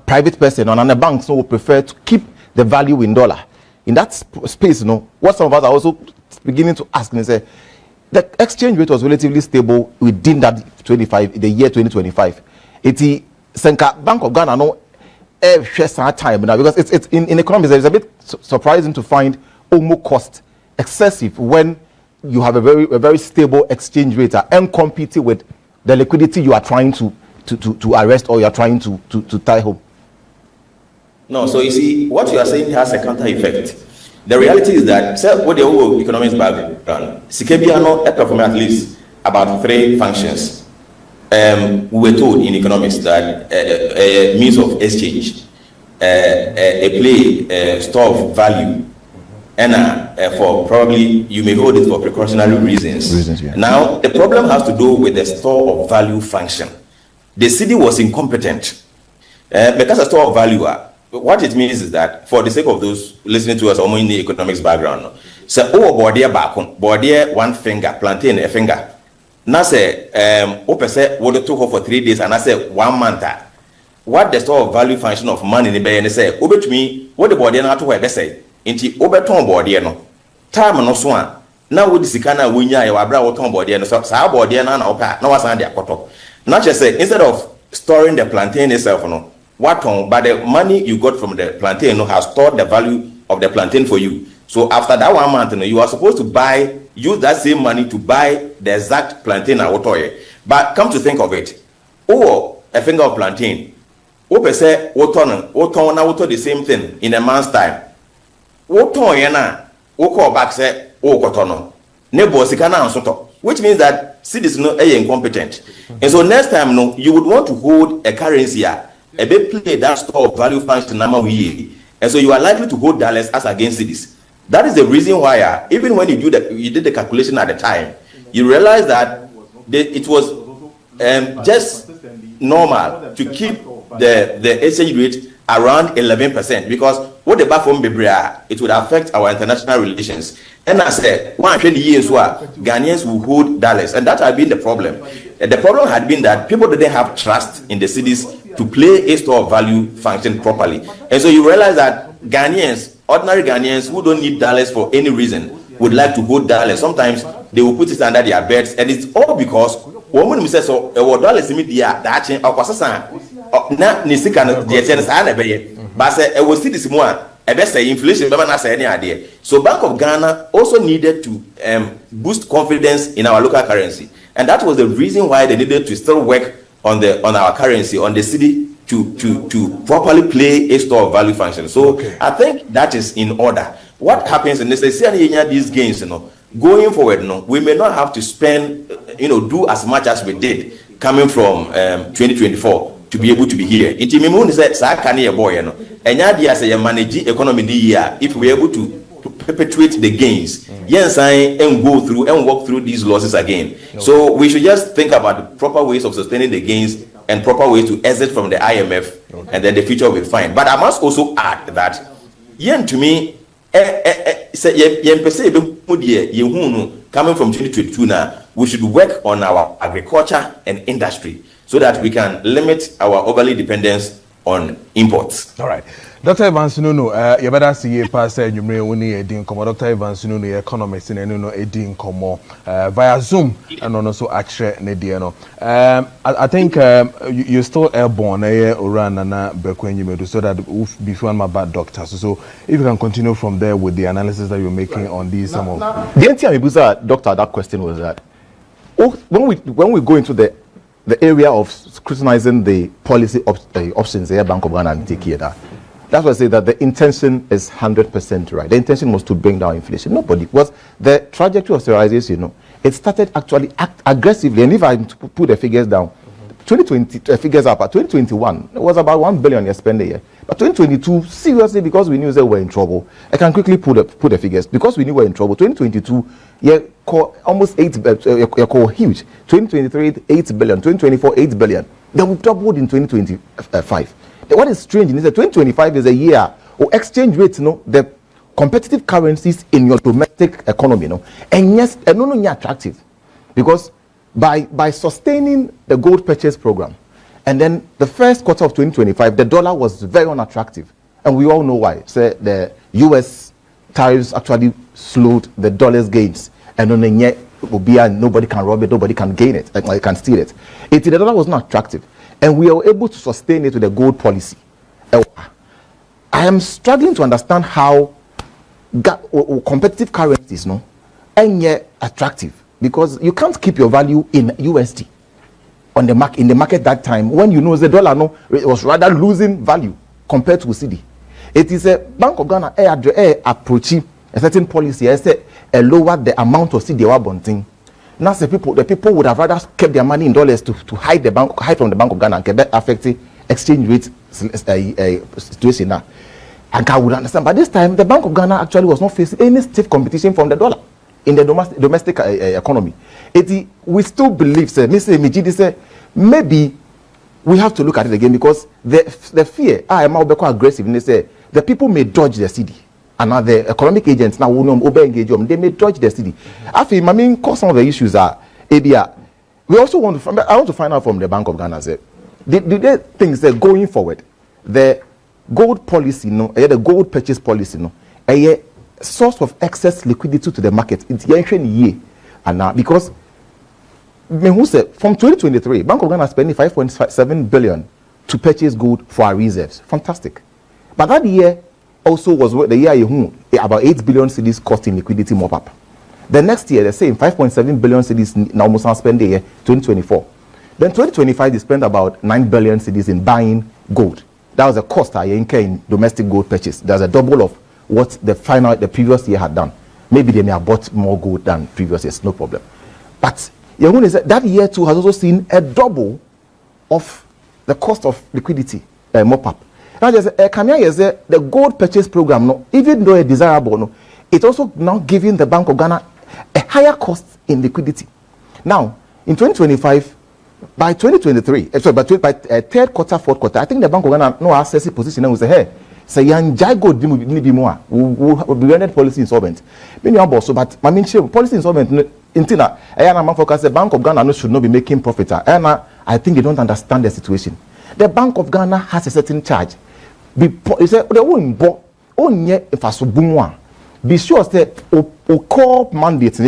Private person and the banks will prefer to keep the value in dollar. In that space, what some of us are also beginning to ask and say, the exchange rate was relatively stable within that the year 2025. It's Bank of Ghana time now because it's in economics. It's a bit surprising to find almost cost excessive when you have a very stable exchange rate and competing with the liquidity you are trying to arrest or you are trying to tie home. No, so you see, what you are saying has a counter effect. The reality is that, what the whole economics background, Sikebiano perform at least about 3 functions. We were told in economics that a means of exchange, a store of value, and for probably you may hold it for precautionary reasons. Yeah. Now, the problem has to do with the store of value function. The city was incompetent because a store of value. What it means is that, for the sake of those listening to us only in the economics background, say, body one finger, plantain a finger. Now say, say, what the took for 3 days, and I say 1 month. What the store of value function of money in the bay, and say, over to me, what the body not to wear, say, into overton body, no time no swan. Now with the Sikana winya, your brow ton body, and so our body and no what's on their cotton. Not just say, instead of storing the plantain itself, no. But the money you got from the plantain has stored the value of the plantain for you. So after that 1 month, you are supposed to use that same money to buy the exact plantain. But come to think of it, a finger of plantain, say the same thing in a month's time. Back say which means that citizens are incompetent. And so next time, you would want to hold a currency. A bit play that store of value function number we, and so you are likely to hold dollars as against cities. That is the reason why even when you did the calculation at the time, you realize that it was just normal to keep the exchange rate around 11%, because what the back from Bibria, it would affect our international relations. And I said, 120 years Ghanaians will hold dollars, and that had been the problem. The problem had been that people didn't have trust in the cities to play a store of value function properly. And so you realize that Ghanaians, ordinary Ghanaians who don't need dollars for any reason, would like to hold dollars. Sometimes they will put it under their beds, and it's all because woman says so dollars immediately that change or na nisika no de chen sa na beye ba say we see this one e be say inflation be na say any idea. So Bank of Ghana also needed to boost confidence in our local currency, and that was the reason why they needed to still work on our currency, on the city, to properly play a store of value function. So I think that is in order. What happens in this, these gains, going forward, we may not have to spend, do as much as we did coming from 2024 to be able to be here. It means that boy, and ya say manage economy the year if we're able to perpetuate the gains, yes, and go through and walk through these losses again. So we should just think about the proper ways of sustaining the gains and proper ways to exit from the IMF, and then the future will be fine. But I must also add that, to me, coming from 2022 now, we should work on our agriculture and industry so that we can limit our overly dependence on imports. All right. Dr. Evans you better see a pastor you may only a din come. Dr. Evans economist in a din come via Zoom and also actually Nediano. I think you're still airborne Oran and Bekwenyimedu, so that before my bad doctor. So if you can continue from there with the analysis that you're making on these some of the entire doctor, that question was that when we go into the area of scrutinizing the policy options the Bank of Ghana and take here that. That's why I say that the intention is 100% right. The intention was to bring down inflation. Nobody was the trajectory of sterilization. It started actually aggressively. And if I put the figures down, 2020 figures up at 2021, it was about 1 billion you spend a year. But 2022, seriously, because we knew that we were in trouble, I can quickly put the figures. Because we knew we were in trouble, 2022, almost 8 billion, huge. 2023, 8 billion. 2024, 8 billion. Then we doubled in 2025. What is strange is that 2025 is a year of exchange rates, the competitive currencies in your domestic economy, and yes, and not attractive, because by sustaining the gold purchase program, and then the first quarter of 2025, the dollar was very unattractive, and we all know why. So the U.S. tariffs actually slowed the dollar's gains, and then yet nobody can rob it, nobody can gain it, like can steal it. The dollar was not attractive. And we are able to sustain it with the gold policy. I am struggling to understand how competitive currencies, and yet attractive, because you can't keep your value in USD on the market in the market that time when you know the dollar it was rather losing value compared to CD. It is a Bank of Ghana approaching a certain policy. I say lower the amount of CD bunting. Now, the people would have rather kept their money in dollars to hide from the Bank of Ghana and get that affecting exchange rate situation now. And I would understand. But this time, the Bank of Ghana actually was not facing any stiff competition from the dollar in the domestic economy. We still believe, sir, Mr. Mijidi, maybe we have to look at it again, because the fear, I am aggressive, and they say the people may dodge the CD. And now the economic agents now will engage them. They may dodge the city. I feel, cause some of the issues are ABR. We also want to find out from the Bank of Ghana, the things that going forward, the gold policy, the gold purchase policy, a source of excess liquidity to the market. It's year and now because from 2023, Bank of Ghana spending 5.7 billion to purchase gold for our reserves. Fantastic. But that year also was the year about 8 billion cedis cost in liquidity mop up. The next year, the same 5.7 billion cedis now almost spend the year 2024. Then 2025, they spent about 9 billion cedis in buying gold. That was the cost I incur in domestic gold purchase. That's a double of what the previous year had done. Maybe they may have bought more gold than previous years, no problem. But that year too has also seen a double of the cost of liquidity mop up. Now, the gold purchase program, even though it's desirable, it's also now giving the Bank of Ghana a higher cost in liquidity. Now, in 2025, by 2023, by third quarter, fourth quarter, I think the Bank of Ghana no access position and will say, hey, say yanjai gold will be rendered policy insolvent. But policy insolvent intina ayana focus the Bank of Ghana should not be making profit. And I think they don't understand the situation. The Bank of Ghana has a certain charge. Be sure that core mandate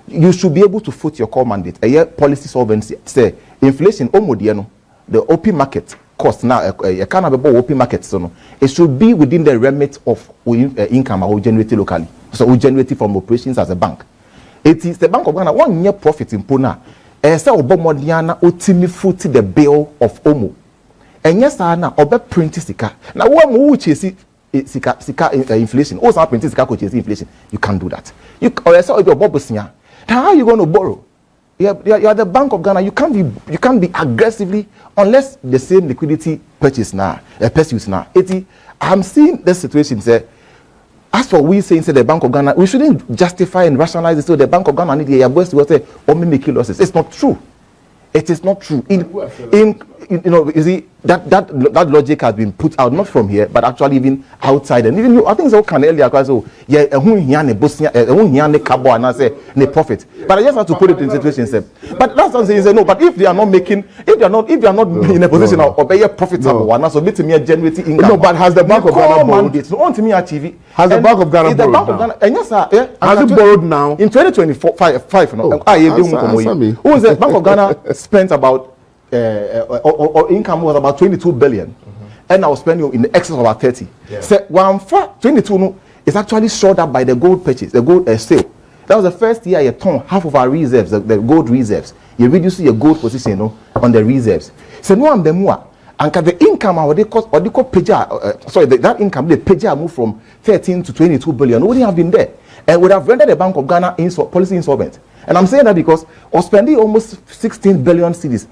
you should be able to foot your core mandate. A policy solvency say inflation the OP market cost now a kind of OP market so it should be within the remit of income or generated locally. So we generate from operations as a bank. It is the Bank of Ghana 1 year profit in Pona. Say obomodiana otimi foot the bill of Omo. And yes, na obe print sika. Now, one who chase sika inflation. Oh, some print sika could chase inflation. You can't do that. You or so your bobusia. How are you going to borrow? You are the Bank of Ghana. You can't be aggressively unless the same liquidity purchase now, pursues now. I'm seeing this situation. Say, as for we saying, say the Bank of Ghana, we shouldn't justify and rationalize it. So the Bank of Ghana need to say, or making losses. It's not true. It is not true. you see that logic has been put out not from here, but actually even outside, and even I think so can earlier because so yeah, cabo and I say ne profit. But I just have to put it in situations. But that's what I'm saying. No, but if they are not making, if you are not in a position of be profitable, one so bit me generating income. No, but has the Bank of Ghana borrowed? No, on to me achieve. Has the Bank of Ghana borrowed? And yes, sir. Has it borrowed now? In 2025, no. Who is the Bank of Ghana spent about or income was about 22 billion, and I was spending in the excess of about 30. So 22 no, is actually short up by the gold purchase, the gold sale. That was the first year you turned half of our reserves, the gold reserves. You reduce your gold position, on the reserves. So no one more. And the income that income the pager moved from 13 to 22 billion wouldn't have been there, and would have rendered the Bank of Ghana policy insolvent. And I'm saying that because we're spending almost 16 billion cedis.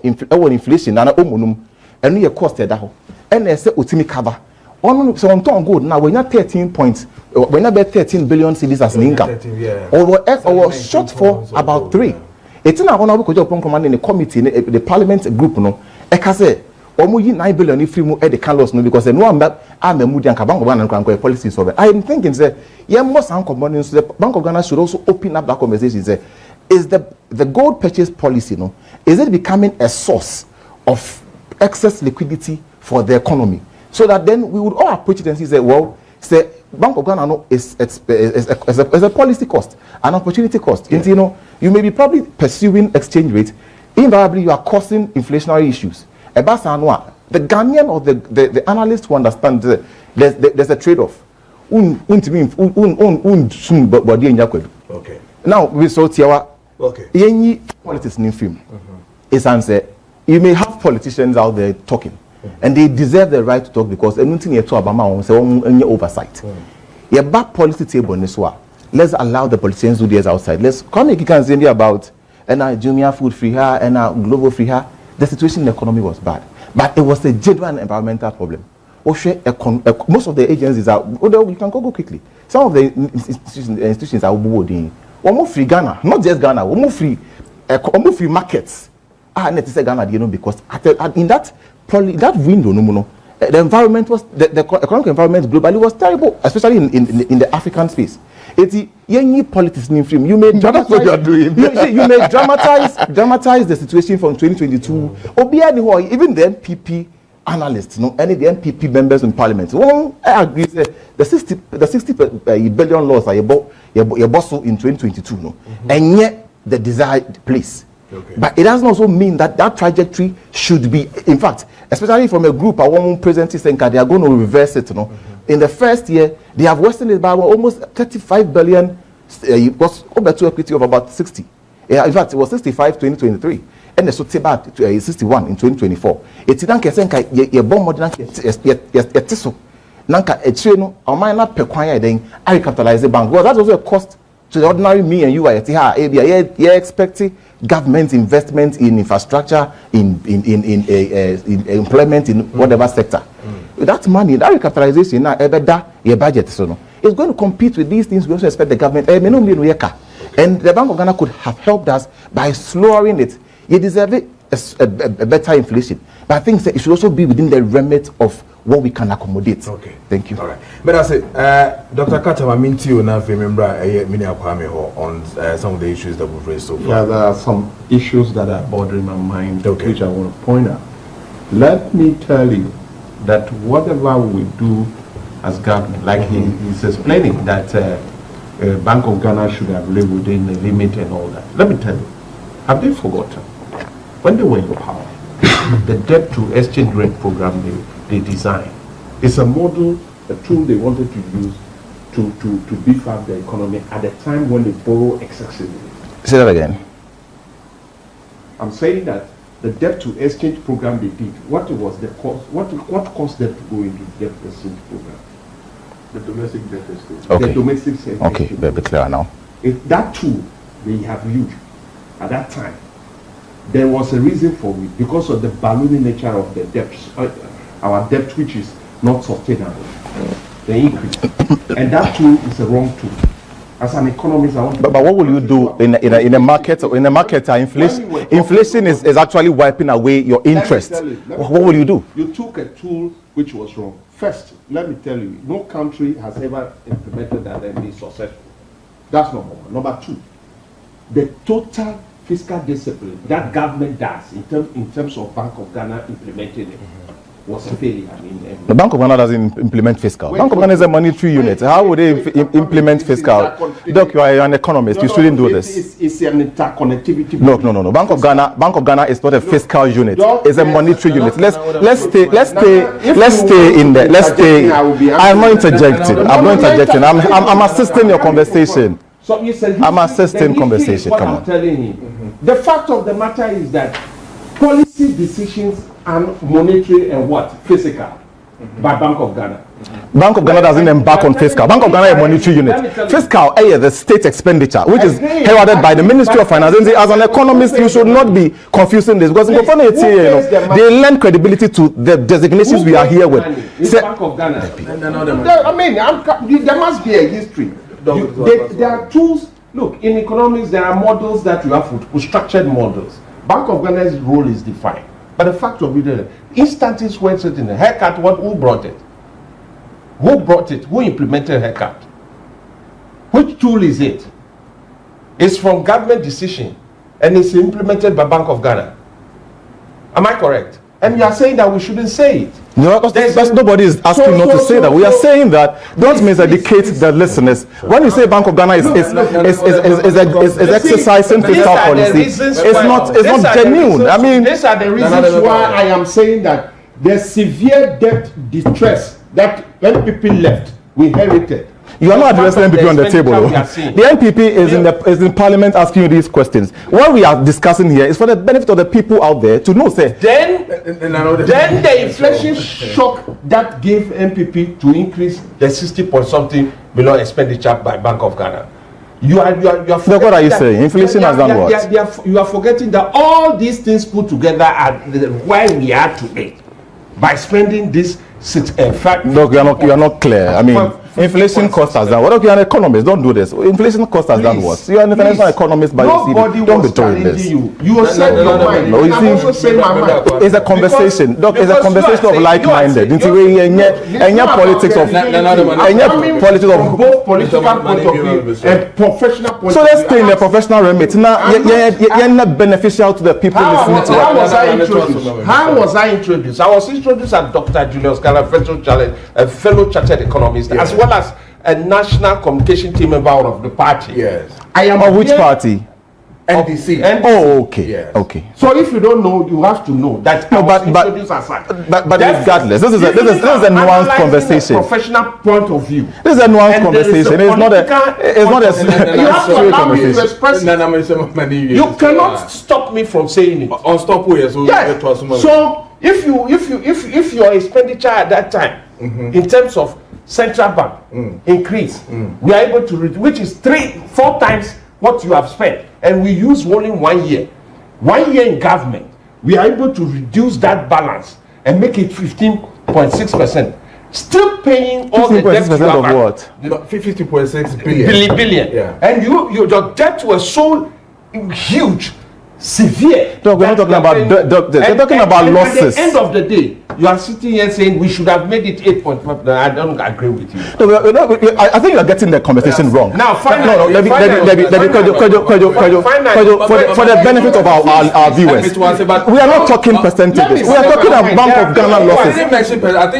Inflation and and you costed that and they say ultimate cover on so on ton gold now when you're 13 billion cedis as an income or short for about 3. It's in our command in the committee the parliament group no say omo yi 9 billion if you at the canlos no because no I'm a moody and Bank policy so I'm thinking say yeah most uncommon so the Bank of Ghana should also open up that conversation say is the gold purchase policy, is it becoming a source of excess liquidity for the economy? So that then we would all approach it and say, well, say Bank of Ghana is a policy cost, an opportunity cost. Yeah. And, you may be probably pursuing exchange rate. Invariably, you are causing inflationary issues. The Ghanaian or the analyst who understand there's a trade-off. Okay. Now, we saw Tiawa. Okay. Any politics in film is answer. You may have politicians out there talking, and they deserve the right to talk because anything you talk about say on your oversight. Your back policy table in this one. Let's allow the politicians do theirs outside. Let's come you can say about and Jumia food free here and global free here. The situation in the economy was bad, but it was a genuine environmental problem. Most of the agencies are. You can go quickly. Some of the institutions are doing. Almost free Ghana, not just Ghana, almost free markets. Net say Ghana, because in that window, the environment was the economic environment globally was terrible, especially in the African space. It's any politics in film. You may dramatize what you are doing. You may dramatize the situation from 2022. Even the NPP analysts, any the NPP members in parliament, I agree that the 60 billion laws are your boss in 2022, and yet the desired place. Okay. But it doesn't also mean that trajectory should be, in fact, especially from a group, one president is saying they are going to reverse it. In the first year, they have worsened it by almost 35 billion. It was over to equity of about 60. In fact, it was 65 2023. And so about 61 in 2024. It's not a bomb modern Nanka a train or mine not per quiet then I capitalize the bank. Well, that's also a cost to the ordinary me and you are you're expecting government investment in infrastructure, in employment in whatever sector. That money, that recapitalization now your budget so it's going to compete with these things. We also expect the government and the Bank of Ghana could have helped us by slowing it. You deserve it a better inflation. But I think it should also be within the remit of what we can accommodate. Okay. Thank you. All right. But I say, Dr. Katama, Minti, you now remember on some of the issues that we've raised so far. Yeah, there are some issues that are bothering my mind, which I want to point out. Let me tell you that whatever we do as government, like he's explaining that Bank of Ghana should have lived within the limit and all that. Let me tell you, have they forgotten? When they were in power, the debt to exchange rate program they designed is a model, a tool they wanted to use to beef up the economy at the time when they borrow excessively. Say that again. I'm saying that the debt to exchange program they did, what was the cost? What cost them to go into debt exchange program? The domestic debt exchange. Okay. The domestic exchange. Okay, very clear now. If that tool they have used at that time, there was a reason for it because of the ballooning nature of the debt, our debt which is not sustainable, the increase, and that tool is a wrong tool. As an economist, I want to. But what will you do in a market? In a market, inflation is actually wiping away your interest. What will you do? You took a tool which was wrong. First, let me tell you, no country has ever implemented that and been successful. That's number one. Number two, the total fiscal discipline that government does in terms of Bank of Ghana implementing it was a failure. I mean, the Bank of Ghana doesn't implement fiscal. Bank of Ghana is a monetary unit. How would they implement fiscal? Doc, you are an economist. You shouldn't do this. It's an interconnectivity. No. Bank of Ghana is not a fiscal unit. It's a monetary unit. Let's stay in there. Let's stay. I'm not interjecting. I'm assisting your conversation. So you said I'm assisting conversation. Come on. I'm telling him. The fact of the matter is that policy decisions are monetary and what? Physical. By Bank of Ghana. Bank of Ghana doesn't embark on fiscal. Bank of Ghana is a monetary unit. Fiscal, the state expenditure, which is heralded by the Ministry of Finance. And as an economist, you should not be confusing this because they lend credibility to the designations we are here with. Bank of Ghana. I mean, there must be a history. There are tools. Look, in economics, there are models that you have for structured models. Bank of Ghana's role is defined. But the fact of it, instances where it's in a haircut, who brought it? Who brought it? Who implemented haircut? Which tool is it? It's from government decision and it's implemented by Bank of Ghana. Am I correct? And you are saying that we shouldn't say it. No, that's nobody is asking not to say that. We are saying that don't miseducate the listeners. When you say Bank of Ghana is exercising fiscal policy, it's not genuine. I mean, these are the reasons why I am saying that the severe debt distress that NPP left, we inherited. You are not addressing NPP on the table. The NPP is in Parliament asking you these questions. What we are discussing here is for the benefit of the people out there to know. Say then the inflation shock that gave NPP to increase the 60 point something below expenditure by Bank of Ghana. You are so what are you saying? Inflation has done what? You are forgetting that all these things put together are where we are today by spending this. Look, you are not clear. I mean, inflation cost has done what? Okay, you're an economist. Don't do this. Inflation cost has done what? You are an international economist, but don't be doing this. You said your mind. No, I'm also saying my mind. It's a conversation. Doc, it's a conversation of like-minded. And politics of both political point of view and professional point of view. So let's stay in the professional remit. Now, you're not beneficial to the people listening to it. How was I introduced? I was introduced as Dr. Julius Gala, a fellow chartered economist, as well as a national communication team member of the party. Yes. I am of which party? NDC. Oh, okay. Yes. Okay. So if you don't know, you have to know that. No, but regardless, this is a nuanced conversation. Professional point of view. This is a nuanced conversation. It's not a straight conversation. You cannot stop me from saying it. Yes. So if your expenditure at that time, in terms of central bank increase, we are able to reduce, which is 3-4 times what you have spent, and we use only 1 year. 1 year in government, we are able to reduce that balance and make it 15.6%. Still paying all the debt you have. Of what? 50.6 billion. Yeah. And your debt was so huge, severe. No, we're not talking about they're talking about losses. At the end of the day, you are sitting here saying we should have made it 8.5. I don't agree with you. No, I think you are getting the conversation wrong. Now, for the benefit of our viewers, we are not talking percentages. We are talking about Bank of Ghana losses.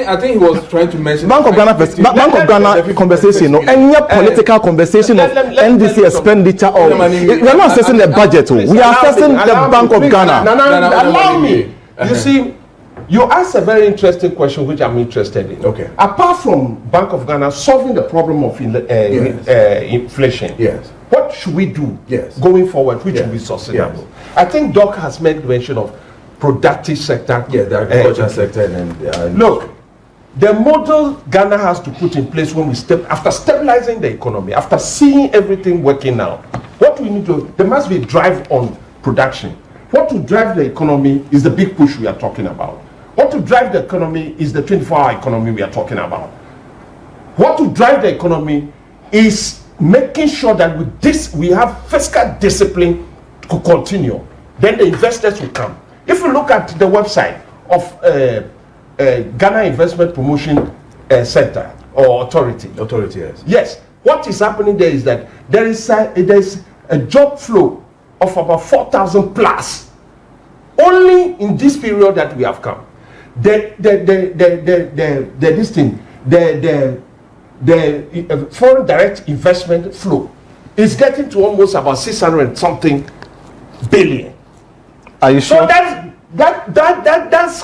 I think he was trying to mention Bank of Ghana conversation, any political conversation of NDC expenditure, or we are not assessing the budget. We are assessing the Bank of Ghana. Allow me. You see, you asked a very interesting question, which I'm interested in. Okay. Apart from Bank of Ghana solving the problem of inflation, yes, what should we do going forward, which will be sustainable? Yes. I think Doc has made mention of productive sector. Yeah, the agriculture sector. And look, the model Ghana has to put in place when we after stabilizing the economy, after seeing everything working now, what we need to, there must be a drive on production. What to drive the economy is the big push we are talking about. What to drive the economy is the 24-hour economy we are talking about. What to drive the economy is making sure that with this we have fiscal discipline to continue, then the investors will come. If you look at the website of Ghana Investment Promotion Center or Authority. Yes. Yes. What is happening there is that there is a job flow of about 4,000 plus only in this period that we have come. The foreign direct investment flow is getting to almost about 600 and something billion. Are you sure? So that's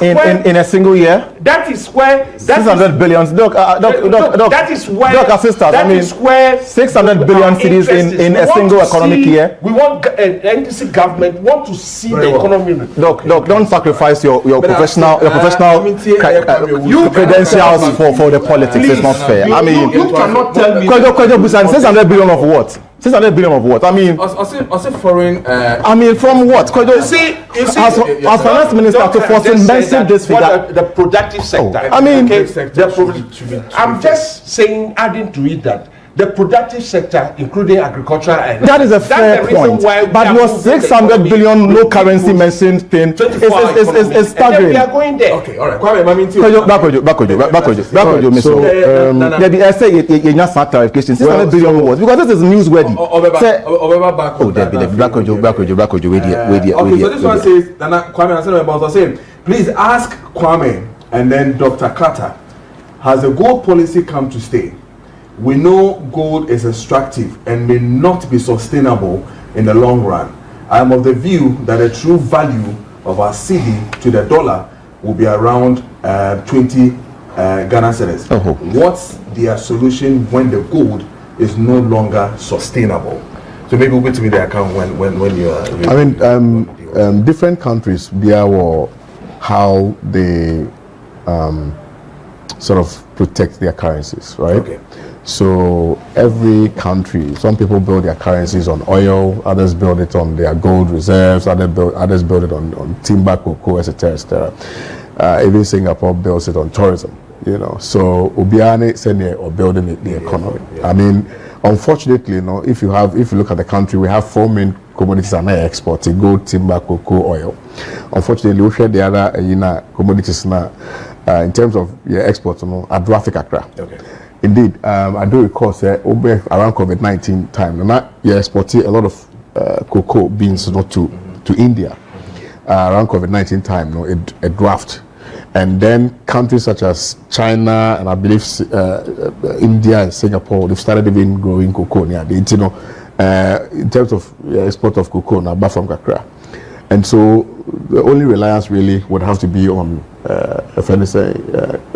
in a single year. That is where 600 billions. That is where. Doc, assistance. I mean, is where 600 billion cities in a single economic year. We want NDC government want to see the economy. Doc, don't sacrifice your professional credentials for the politics. Please, it's not fair. I mean, you cannot tell me. 600 billion of what? 600 billion of what? I mean, also foreign. I mean, from what? You see, as finance minister to force mention this figure. The productive sector. I mean, I'm just saying, adding to it that the productive sector, including agriculture, and that is a fair point. But your 600 billion low currency mentioned thing is staggering. We are going there. Okay, all right. Kwame, So, I say you just not clarification. 600 billion words because this is newsworthy. Okay, so this one says, Kwame, I said about saying, please ask Kwame and then Dr. Carter, has the gold policy come to stay? We know gold is extractive and may not be sustainable in the long run. I am of the view that the true value of our cedi to the dollar will be around 20 Ghana cedis. What's their solution when the gold is no longer sustainable? So maybe we'll go to me the account when you are. I mean, different countries, how they sort of protect their currencies, right? Okay. So every country, some people build their currencies on oil, others build it on their gold reserves, others build it on timber, cocoa, etc. Even Singapore builds it on tourism, you know. So Obiane Sene or building the economy. Yeah. I mean, unfortunately, you know, if you look at the country, we have 4 main commodities and exporting: gold, timber, cocoa, oil. Unfortunately, we share the other commodities now in terms of exports, you know, at Accra. Okay. Indeed, I do recall around COVID-19 time, and you exported a lot of cocoa beans to India around COVID-19 time. You know, a draft, and then countries such as China and I believe India and Singapore, they've started even growing cocoa near in terms of export of cocoa now back from Accra, and so the only reliance really would have to be on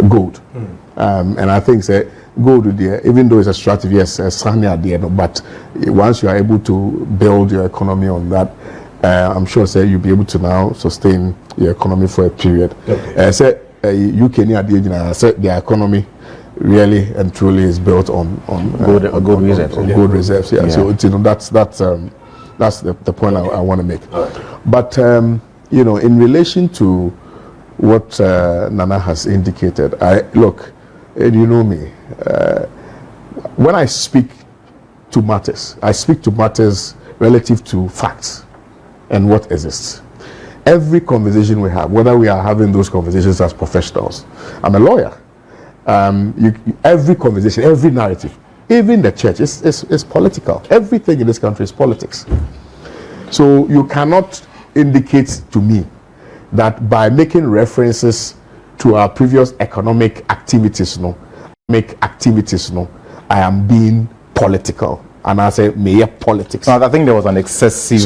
gold, and I think gold there, even though it's extractive, yes, but once you are able to build your economy on that, I'm sure you'll be able to now sustain your economy for a period. Okay. UK their economy really and truly is built on gold reserves. Gold reserves, yeah. So that's the point I want to make. Right. But you know, in relation to what Nana has indicated, and you know me, when I speak to matters, I speak to matters relative to facts and what exists. Every conversation we have, whether we are having those conversations as professionals, I'm a lawyer. Every conversation, every narrative, even the church is political. Everything in this country is politics. So you cannot indicate to me that by making references to our previous economic activities, I am being political. And I say, politics. No, I think there was an excessive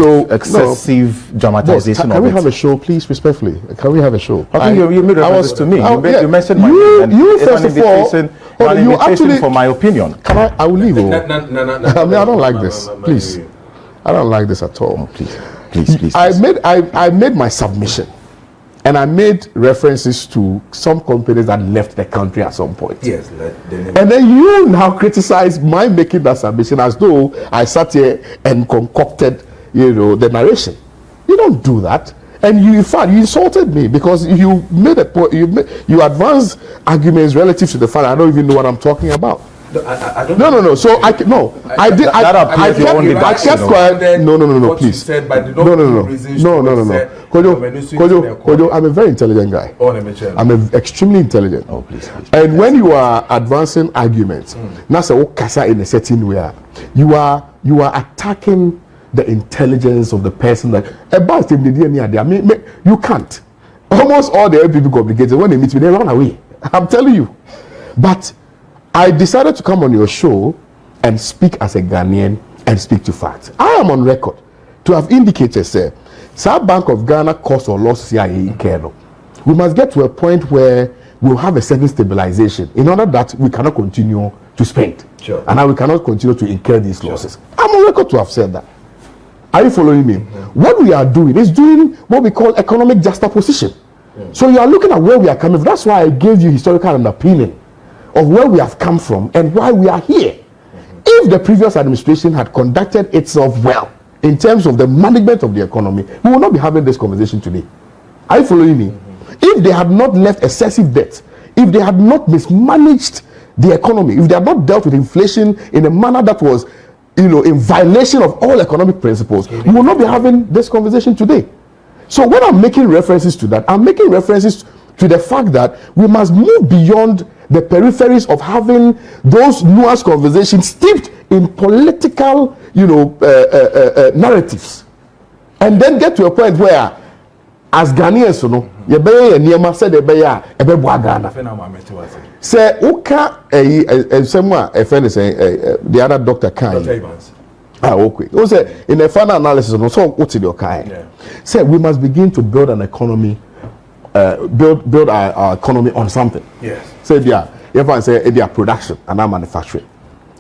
dramatization of it. Can we have a show, please, respectfully? Can we have a show? I think you made reference to me. You mentioned my name. You first of all, you actually for my opinion. I will leave. I don't like this. Please, I don't like this at all. Please. I made my submission. And I made references to some companies that left the country at some point. Yes. And then you now criticize my making that submission as though I sat here and concocted, the narration. You don't do that. And you, in fact, you insulted me because you made a point. You advanced arguments relative to the fact I don't even know what I'm talking about. I don't No. So I did. I kept quiet. No. Please. Said, but no. Kojo, I'm a very intelligent guy. I'm extremely intelligent. Oh, please. And when you are advancing arguments, that's a kasa in a certain way. You are attacking the intelligence of the person that about him. You can't. Almost all the NPP complicated when they meet me, they run away. I'm telling you. But I decided to come on your show and speak as a Ghanaian and speak to facts. I am on record to have indicated, sir, South Bank of Ghana cost or loss CIA Kano. We must get to a point where we'll have a certain stabilization in order that we cannot continue to spend. Sure. And now we cannot continue to incur these losses. I'm on record to have said that. Are you following me? What we are doing is doing what we call economic juxtaposition. So you are looking at where we are coming from. That's why I gave you historical underpinning of where we have come from and why we are here. If the previous administration had conducted itself well in terms of the management of the economy, we will not be having this conversation today. Are you following me? If they had not left excessive debt, if they had not mismanaged the economy, if they had not dealt with inflation in a manner that was, in violation of all economic principles, we will not be having this conversation today. So when I'm making references to that, I'm making references to the fact that we must move beyond the peripheries of having those nuanced conversations steeped in political, narratives, and then get to a point where, as Ghanaians, say, the other doctor kind. Okay. Also, in a final analysis, so what's in your kind? Say we must begin to build an economy, build our economy on something. Yes. Say if I say their production and our manufacturing.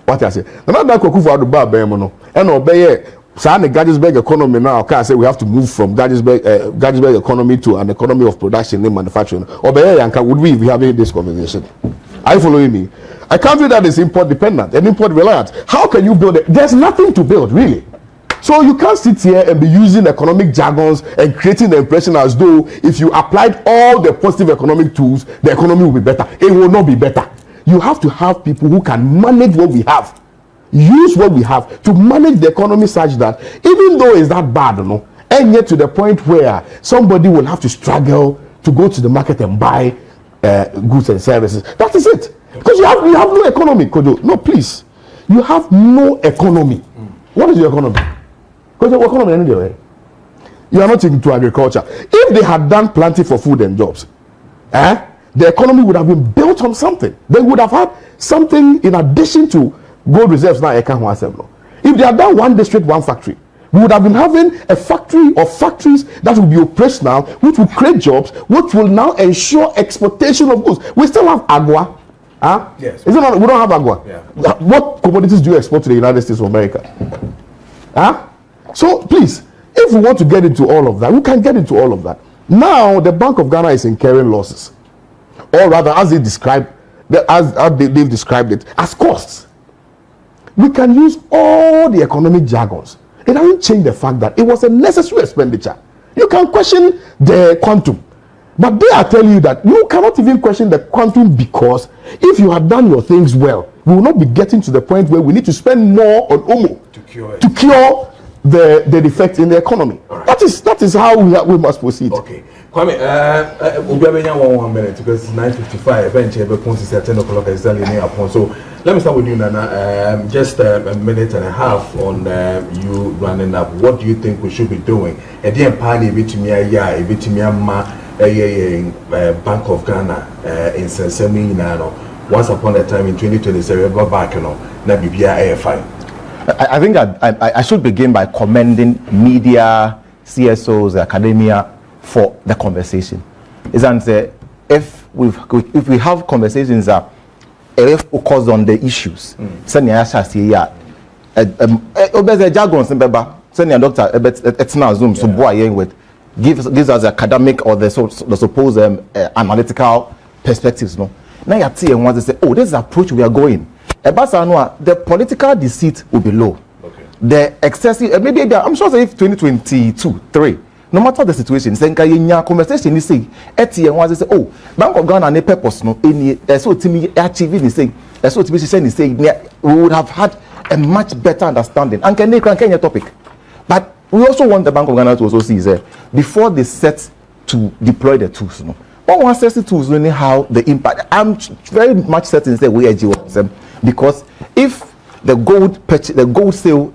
What I say? Another kokufu adu ba be mo no. And obey say the Gadisburg economy now. Can say we have to move from Gadisburg economy to an economy of production and manufacturing. Obey yanka would we be having this conversation? Are you following me? A country that is import dependent and import reliant, how can you build it? There's nothing to build, really. So you can't sit here and be using economic jargons and creating the impression as though if you applied all the positive economic tools, the economy will be better. It will not be better. You have to have people who can manage what we have. Use what we have to manage the economy such that even though it's that bad, and yet to the point where somebody will have to struggle to go to the market and buy goods and services. That is it. Because you have no economy, Kojo. No, please. You have no economy. What is your economy? Because your economy anyway. You are not into agriculture. If they had done plenty for food and jobs, the economy would have been built on something. They would have had something in addition to gold reserves now. If they had done one district, one factory, we would have been having a factory or factories that will be operational, which will create jobs, which will now ensure exportation of goods. We still have agua. Yes. We don't have agua. Yeah. What commodities do you export to the United States of America? So please, if we want to get into all of that, we can get into all of that. Now the Bank of Ghana is incurring losses, or rather, as they've described it, as costs. We can use all the economic jargons. It doesn't change the fact that it was a necessary expenditure. You can question the quantum, but they are telling you that you cannot even question the quantum, because if you had done your things well, we will not be getting to the point where we need to spend more on Omo to cure the defect in the economy. Right. That is how we must proceed. Okay. Kwame, we'll be 1 minute because it's 9:55. Eventually, the point is at 10 o'clock exactly near upon. So let me start with you, Nana. Just a minute and a half on you running up. What do you think we should be doing? At the end, Bank of Ghana in Sensemi, once upon a time in 2027, go back, na BBI fine. I think I should begin by commending media, CSOs, academia for the conversation. If we have conversations that focus on the issues, senior jargon, senior doctor, it's now Zoom, so boy with gives us academic or the supposed analytical perspectives. Now you see and want to say, oh, this is the approach we are going. The political deceit will be low. Okay. The excessive, maybe I'm sure if 2022-3, no matter the situation, conversation is saying, oh, Bank of Ghana ne purpose no any so to me achieving is saying That's what we say. We would have had a much better understanding. And can they crank topic? But we also want the Bank of Ghana to also see before they set to deploy the tools. One wants to see tools knowing how the impact. I'm very much certain that we are because if the gold sale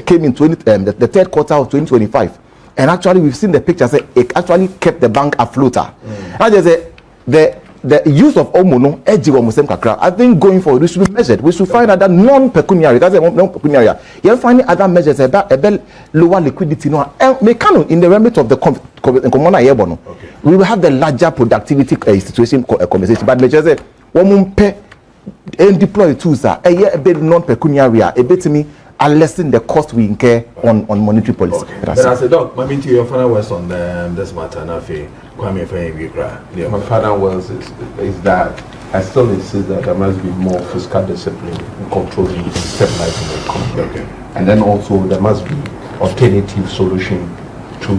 came in the third quarter of 2025, and actually we've seen the pictures. It actually kept the bank afloat. And there's the use of Omono, I think going forward, we should be measured. We should find other non-pecuniary, that's a non-pecuniary. You're finding other measures about lower liquidity. No, in the remit of the common we will have the larger productivity situation conversation. But measures, one pay and deploy tools a bit non-pecuniary, a bit to me, and lessen the cost we incur on monetary policy. Okay. But as a dog, maybe to your final words on this matter, My final words is that I still insist that there must be more fiscal discipline in controlling and stabilizing the economy. Okay. And then also there must be alternative solution to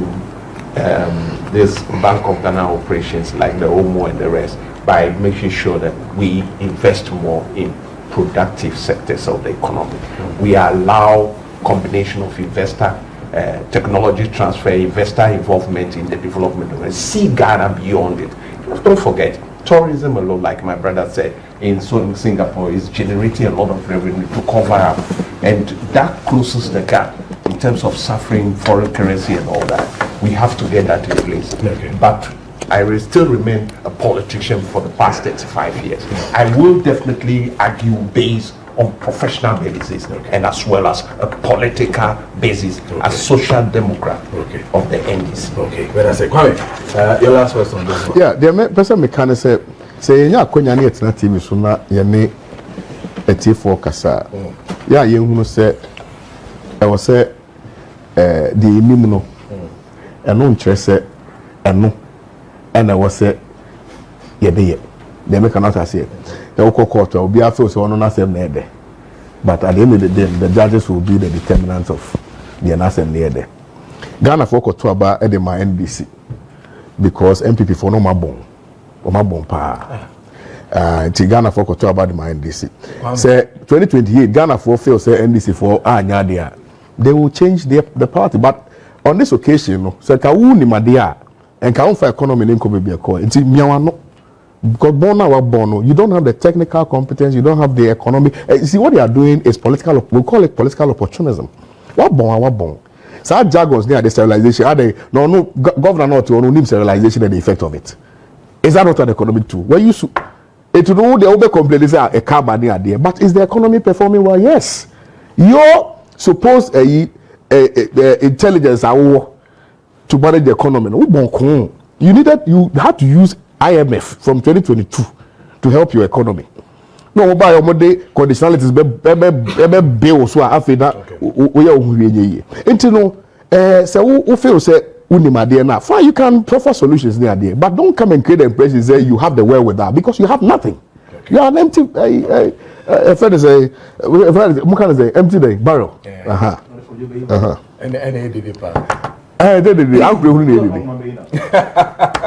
this Bank of Ghana operations like the OMO and the rest by making sure that we invest more in productive sectors of the economy. We allow combination of investor technology transfer, investor involvement in the development of it. See Ghana beyond it. Don't forget, tourism alone, like my brother said, in Singapore is generating a lot of revenue to cover up, and that closes the gap in terms of suffering foreign currency and all that. We have to get that in place. Okay. But I will still remain a politician for the past 35 years. I will definitely argue based on professional basis and as well as a political basis as social democrat of the NDC. Okay, when I say Kwame, your last words on this one. Yeah, the person mechanic say ya konya na etina TV so na ye ne eti4 kasa. Ya ye hunu say e wo say the enim no eno nkyere say eno and I was say ye de ye they make another say the court will be after so on same there, but at the end of the day the judges will be the determinants of the answer near there. Ghana for to about my NBC because NPP for no mabon pa Ghana for to about my NDC say 2028 Ghana for fail say NDC for anya they will change the party, but on this occasion no say ka wu ni madia and can for economy name come be a call. It's no because you don't have the technical competence, you don't have the economy. See what they are doing is political. We call it political opportunism. What bon? So our jargons near the sterilization. Are they no governor not to name sterilization and the effect of it? Is that not an economic tool? Well, you should. It will the over complain is a carbon near there, but is the economy performing well? Yes. You're supposed intelligence to manage the economy. You had to use IMF from 2022 to help your economy. No, by your money conditionalities be so after that so who feel say now fine, you can proffer solutions near there, but don't come and create the impression say you have the wherewithal because you have nothing. Okay. You are an empty empty barrel. And I'm